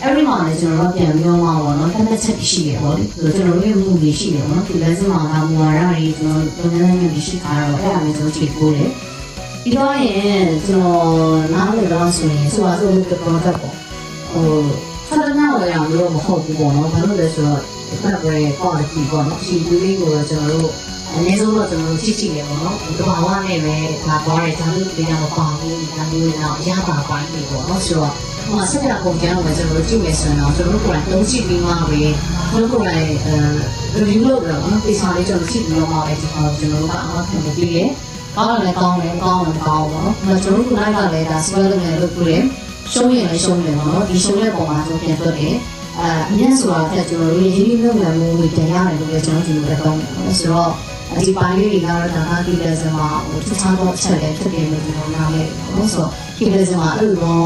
everyone လည်းကျွန်တော်တို့ပြန်ပြောမှာပေါ့နော်တတ်ချက်ရှိတယ်ပေါ့လေကျွန်တော်တို့ရဲ့မှုတွေရှိတယ်ပေါ့နော်ဒီလက်စမှာကမူဝါဒတွေကျွန်တော်တို့နည်းနည်းမျိုးရှိတာတော့အဲ့ဒါမျိုးကျွန်တော်ချိန်ပိုးတယ်ပြီးတော့ရင်ကျွန်တော်နားလည်တော့ဆိုရင်ဆိုပါစို့ product ပေါ့ဆန္ဒနာဝယ်အောင်လို့မဟုတ်ဘူးပေါ့နော်ဘာလို့လဲဆိုတော့အဲ့ဒါပဲ quality ပေါ့နော်ဒီလူလေးကိုကျွန်တော်တို့အနည်းဆုံးတော့ကျွန်တော်တို့ကြည့်ကြည့်လေပေါ့နော်ဒီဘာဝနဲ့ပဲဒါသွားတယ်ဒါလို့ပြန်မပါဘူးဒါမျိုးတော့အရသာပိုင်းတွေပေါ့နော်ဆိုတော့ဆက်ရပုံကြောင်းပဲကျွန်တော်တို့ကြည့်မယ်ဆိုရင်တော့ကျွန်တော်တို့ကိုယ်တိုင်သုံးကြည့်ပြီးမှပဲကျွန်တော်ကိုယ်တိုင်review လုပ်တော့နော်ဒီစာလေးကျွန်တော်ကြည့်ပြီးတော့မှပဲဒီဟာကျွန်တော်တို့ကအမှတ်ပြုပြီးရဲ ကောင်းတယ်ကောင်းတယ်ကောင်းတယ်ကောင်းပေါ့နော်။ကျွန်တော်တို့နိုင်ကလည်းဒါစီးပွားလုပ်ငန်းလုပ်ပြီးရှုံးရင်လည်းရှုံးတယ်ပေါ့နော်။ဒီရှုံးတဲ့ပုံမှာကျွန်တော်ပြန်တွက်တယ်။အမြင့်ဆိုတာတက်ကျွန်တော်တို့ရင်းနှီးမြှုပ်နှံမှုတွေတင်ရတယ်လို့လည်းကျွန်တော်ဒီလိုပဲတောင်းတယ်ပေါ့နော်။ဆိုတော့ဒီပိုင်းလေးတွေကတော့ဒါကဒီလက်စမှာထူးခြားသောအချက်တွေဖြစ်တယ်လို့ကျွန်တော်နားလည်တယ်ပေါ့နော်။ဆိုတော့ဒီလက်စမှာအဲ့လိုတော့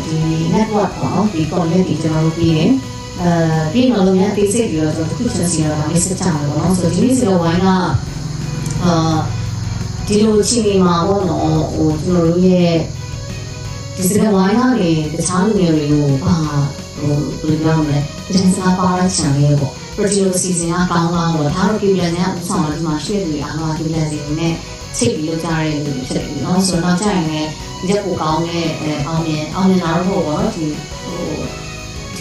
ဒီ network ပေါ့နော်ဒီ connect တွေကျွန်တော်တို့ပြီးတယ်။ပြီးတော့လည်းအသေးစိတ်ပြီးတော့ကျွန်တော်တစ်ခုချင်းစီတော့ဒါလေးစကြတယ်ပေါ့နော်။ဆိုတော့ဒီနေ့စီတော့ဝိုင်းကဒီလိုအချိန်မှာပေါ့နော်ကျွန်တော်တို့ရဲ့ဒီစကားဝိုင်းကနေတခြားလူတွေကိုဘယ်လိုပြောမလဲတင်စားပါလိုက်ချင်လေပေါ့ပရိုဂျက်စီစဉ်ကကောင်းကောင်းပေါ့ဒါတော့ပြည်ပြန်တဲ့အဆောင်မှာဒီမှာရှိတဲ့လူတွေအားလုံးပြည်ပြန်စီနဲ့စိတ်ပြီးလုပ်ကြတဲ့လူတွေဖြစ်တယ်နော်ဆိုတော့ကြာရင်လည်းဒီချက်ကိုကောင်းတဲ့အောင်မြင်လာတော့ပေါ့ဒီ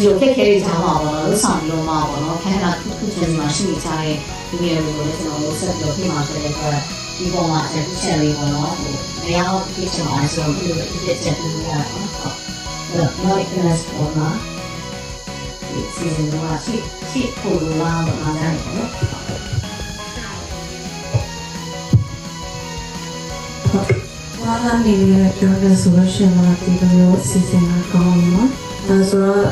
လိုခက်ခဲတွေကြောင်းပါပေါ့လို့ဆောင်ပြီးတော့မှာပေါ့နော်ခဲတာတစ်ခုချင်းမှာရှိနေကြတဲ့လူတွေကိုလည်းကျွန်တော်တို့ဆက်ပြီးပြင်မှာဆိုတဲ့အတွက်ဒီပုံမှာတစ်ချက်လေးပေါ့နော်မရအောင်ပြချင်အောင်ဆိုပြီးတော့ဒီချက်တူရအောင်ဟုတ်တော့ဒီကနေ့ပေါ်မှာဒီစီစဉ်တော့ရှိပို့လာတော့အားရတယ်နော်ဘာသာနေရပြောတဲ့ဆိုလို့ရှိရင်ဒီလိုအစီအစဉ်ကကောင်းနော်ဒါဆိုတော့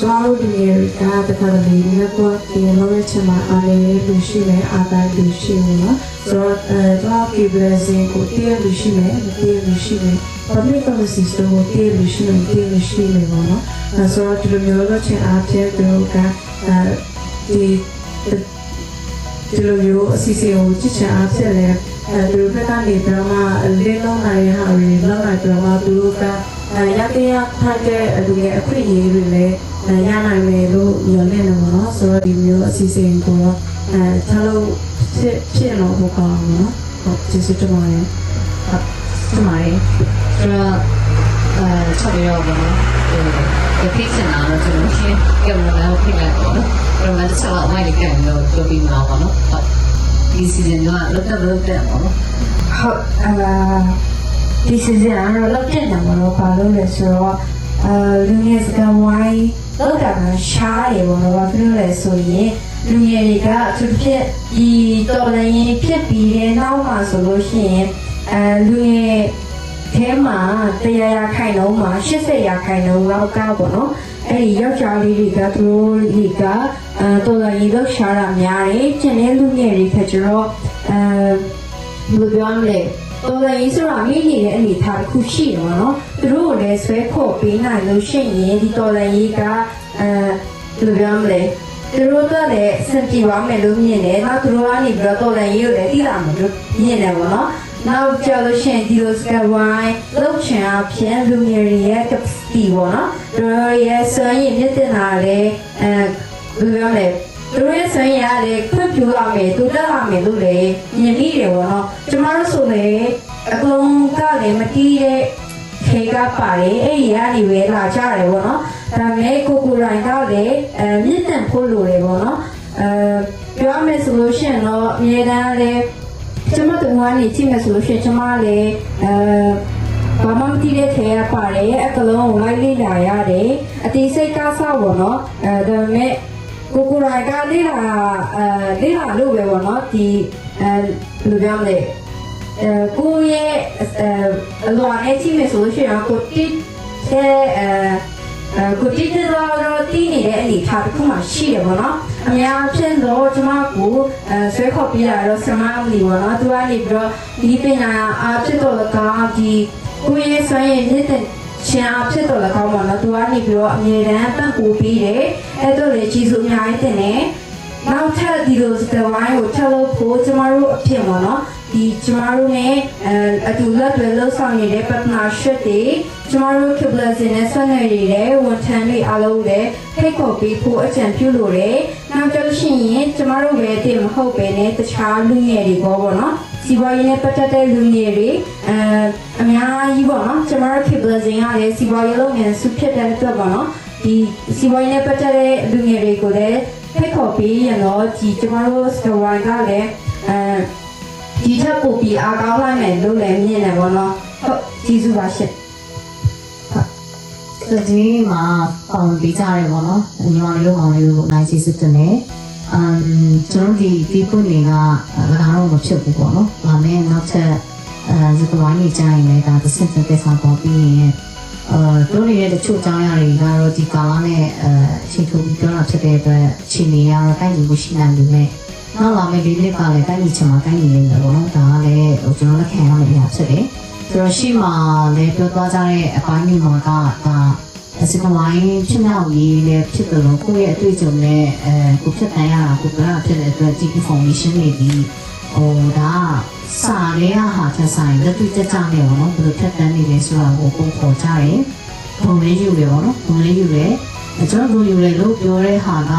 ကျွန်တော်တို့ဒီကတခါတလေဒီကတော့ဒီလိုမျိုးချင်မှာအားလေးလူရှိမယ်အားတိုင်းလူရှိမယ်နော်ဆိုတော့ကျွန်တော်ဒီ blessing ကိုတည့်လူရှိမယ်တည့်လူရှိမယ် public policy ကိုတည့်လူရှိမယ်တည့်လူရှိမယ်ပေါ့နော်ဆိုတော့ဒီလိုမျိုးတော့ချင်အားဖြင့်တို့ကဒီလိုမျိုးအစီအစဉ်ကိုကြည့်ချင်အားဖြင့်လည်းသူတို့ကနေပြီးမှလေးလုံးနိုင်ရဟာတွေလောက်နိုင်ပြီးမှသူတို့ကရတဲ့ထားတဲ့လူရဲ့အခွင့်အရေးတွေလည်းရနိုင်မယ်လို့ညွှန်နေတယ်ပေါ့နော်ဆိုတော့ဒီမျိုးအစီအစဉ်ကိုတော့ထားလို့ဖြစ်တော့ဘောကောင်းနော်ဟုတ်ကျေးဇူးတင်ပါတယ်ဟုတ်တင်ပါတယ်ဆိုတော့ချက်ရတော့ပေါ့နော်ဒီဖိစင်လာတော့ကျွန်တော်ရှင်းကြမလို့ဖိလိုက်ပေါ့နော်အဲ့တော့ဆက်လာမိုက်လေးကန်တော့ပြောပြီးမှာပေါ့နော်ဟုတ်ဒီစီဇန်ကလောက်တော့ပေါ့နော်ဟုတ်ဒီစီဇန်ကတော့လောက်တဲ့တယ်ပေါ့နော်ဘာလို့လဲဆိုတော့လူငယ်စကားဝိုင်းလောက်တာရှားတယ်ပေါ့နော်ဘာဖြစ်လို့လဲဆိုရင်လူငယ်တွေကသူဖြစ်ဒီတော်လည်းဖြစ်ပြီးတဲ့နောက်မှာဆိုလို့ရှိရင်လူငယ်ထဲမှာ100ရာခိုင်နှုန်းမှာ80ရာခိုင်နှုန်းလောက်ကပေါ့နော်အဲ့ဒီယောက်ျားလေးတွေကသူတို့တွေကတော်လည်းလောက်ရှားတာများတယ်ကျန်တဲ့လူငယ်တွေကကျတော့ဘယ်လိုပြောမလဲတော်လည်းဆိုတာမိနေတဲ့အနေအထားတစ်ခုရှိတယ်နော်သူတို့လည်းဆွဲခေါ်ပေးနိုင်လို့ရှိရင်ဒီတော်လည်းကဘယ်လိုပြောမလဲသူတို့ကလည်းစင်ပြေပါမယ်လို့မြင်တယ်နောက်သူတို့ကနေပြီးတော့တော်လည်းကိုလည်းသိလာမှာလို့မြင်တယ်ပေါ့နော်နောက်ကြလို့ရှိရင်ဒီလိုစကဝိုင်းလောက်ချင်အဖြစ်လူငယ်တွေရဲ့ capacity ပေါ့နော်သူတို့ရဲ့စွမ်းရည်မြင့်တင်လာတဲ့ဘယ်လိုပြောမလဲသူတို့ရဲ့စွမ်းရည်ကလည်းခွင့်ပြုရမယ်တူတက်လာမယ်လို့လည်းမြင်မိတယ်ပေါ့နော်ကျမတို့ဆိုလည်းအကုန်ကလည်းမတီးတဲ့ခေကပါတယ်အဲ့ဒီကနေပဲလာကြတယ်ပေါ့နော်ဒါပေမဲ့ကိုရိုင်းကလည်းမြင့်တင်ဖို့လိုတယ်ပေါ့နော်ပြောရမယ်ဆိုလို့ရှိရင်တော့အများတန်းလည်းကျမတို့ကနေကြည့်မယ်ဆိုလို့ရှိရင်ကျမလည်းဘာမှမသိတဲ့ထဲကပါတယ်အကလုံးကိုလိုက်လေ့လာရတယ်အတိစိတ်ကဆောက်ပေါ့နော်ဒါပေမဲ့ကိုရိုင်းကလေ့လာလို့ပဲပေါ့နော်ဒီဘယ်လိုပြောမလဲကိုရဲ့အလွန်နဲ့ကြည့်မယ်ဆိုလို့ရှိရင်ကိုတိကိုတိတော့တီးနေတဲ့အနေထားတစ်ခုမှရှိတယ်ပေါ့နော်အများဖြစ်တော့ကျမကိုဆွဲခေါ်ပြရတော့ဆမအမလီပေါ့နော်သူကနေပြီးတော့ဒီပညာအားဖြစ်တော့ကဒီကိုရဲ့ဆွဲရဲ့နေတဲ့ချင်အားဖြစ်တော့လည်းကောင်းပါတော့သူကနေပြီးတော့အမြဲတမ်းပံ့ပိုးပေးတယ်အဲ့တော့လေကြီးစုအများကြီးတင်တယ်နောက်ထပ်ဒီလိုစကားဝိုင်းကိုထပ်လို့ဖို့ကျမတို့အဖြစ်ပေါ့နော်ဒီကျမတို့နဲ့အတူလက်တွဲလှုပ်ဆောင်နေတဲ့ partnership တွေကျမတို့ Kibblesing နဲ့ဆွေးနွေးနေတဲ့ဝန်ထမ်းတွေအားလုံးလည်းဖိတ်ခေါ်ပေးဖို့အကြံပြုလိုတယ်။နောက်ကျလို့ရှိရင်ကျမတို့ပဲတည်မဟုတ်ပဲနဲ့တခြားလူငယ်တွေပေါ့နော်။စီးပွားရေးနဲ့ပတ်သက်တဲ့လူငယ်တွေအများကြီးပေါ့နော်။ကျမတို့ Kibblesing ကလည်းစီးပွားရေးလုပ်ငန်းစုဖြစ်တဲ့အတွက်ပေါ့နော်။ဒီစီးပွားရေးနဲ့ပတ်သက်တဲ့လူငယ်တွေကိုလည်းဖိတ်ခေါ်ပေးရတော့ဒီကျမတို့စဝိုင်းကလည်းဒီထက်ပိုပြီးအားကောင်းလိုက်မယ်လို့လည်းမြင်တယ်ပေါ့နော်ဟုတ်ကျေးဇူးပါရှင်ဟုတ်ဒီမှာပေါင်ပေးကြရဲပေါ့နော်ညီမလေးတို့မောင်လေးတို့နိုင်ကျေးဇူးတင်တယ် ကျွန်တော်ဒီပုံတွေကကတော့မဖြစ်ဘူးပေါ့နော်ဒါနဲ့နောက်ထပ်ဇက်ပိုင်းကြီးကြားရင်လည်းဒါတစ်ဆက်သက်ဆောင်ပေါ်ပြီးရင်တို့နေတဲ့တချို့အကြောင်းအရာတွေကတော့ဒီကာလနဲ့ချိန်ထုတ်ပြီးပြောတာဖြစ်တဲ့အတွက်ချိန်နေရတော့တိုင်းညီမှုရှိနိုင်လို့နဲ့နောက်လာမယ့်ဒီနှစ်ကလည်းတိုင်းညီချင်မှာတိုင်းညီနေတယ်ပေါ့နော်ဒါကလည်းကျွန်တော်လက်ခံရမယ့်အရာဖြစ်တယ်ဆိုတော့ရှိမှလည်းပြောသွားကြတဲ့အပိုင်းမျိုးမှာကစကမိုင်းဖြစ်မြောက်ရေးလည်းဖြစ်တယ်လို့ကိုယ့်ရဲ့အတွေ့အကြုံနဲ့ကိုဖြစ်တိုင်းရတာကိုပြောတာဖြစ်တဲ့အတွက်ဒီ information တွေဒီဒါစာလေးဟာချက်ဆိုင်လက်တွေ့ကြကြနေပါတော့ဘယ်လိုထက်တန်းနေလဲဆိုတာကိုပုံဖော်ကြတယ်ပုံလေးယူတယ်ပေါ့နော်ပုံလေးယူတယ်ကျွန်တော်တို့ယူလေလို့ပြောတဲ့ဟာက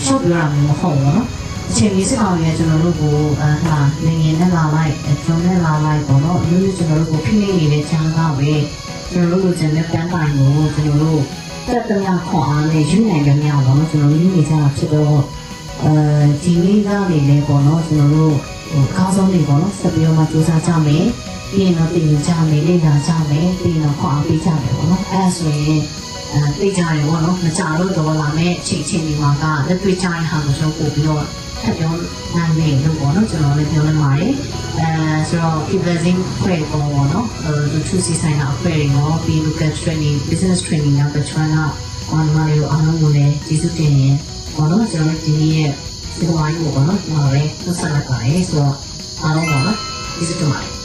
ရှော့ပြောတာမျိုးမဟုတ်ဘူးနော်အချိန်ကြီးစစ်ကောင်ရဲ့ကျွန်တော်တို့ကိုနေငင်းနဲ့လာလိုက်ကျွန်တော်နဲ့လာလိုက်ပေါ့နော်ဒီလိုကျွန်တော်တို့ကိုဖိနှိပ်နေတဲ့ချမ်းသာပဲကျွန်တော်တို့ကျန်တဲ့ပန်းပိုင်ကိုကျွန်တော်တို့တက်တရခွန်အားနဲ့ယူနိုင်ကြမြောက်ပေါ့နော်ကျွန်တော်ယူနေကြတာဖြစ်တော့ဒီလေးကနေလည်းပေါ့နော်ကျွန်တော်တို့ကောင်းဆုံးတွေပေါ့နော်ဆက်ပြီးတော့မှစူးစမ်းကြမယ်ပြီးရင်တော့တင်ကြမယ်လေ့လာကြမယ်ပြီးတော့ခွန်အားပေးကြမယ်ပေါ့နော်အဲဆိုရင်သိကြတယ်ပေါ့နော်မကြလို့တော့လာမယ့်ချိန်ဒီမှာကလက်တွေ့ကြတဲ့ဟာကိုဆိုပို့ပြီးတော့ထပ်ပြောနိုင်မယ်လို့ပေါ့နော်ကျွန်တော်လည်းပြောနေပါတယ်ဆိုတော့ keeping free ပေါ့နော်သူသူစီဆိုင်တာအဖွဲ့တွေရောပြီး local training business training နောက်တစ်ချမ်းက online ကိုအားလုံးကိုလည်းကျေးဇူးတင်ရင်ပေါ့နော်ကျွန်တော်ဒီနေ့ရဲ့ဒီဝိုင်းကိုပေါ့နော်ကျွန်တော်လည်းဆက်လက်ပါတယ်ဆိုတော့အားလုံးပေါ့နော်ကျေးဇူးတင်ပါတယ်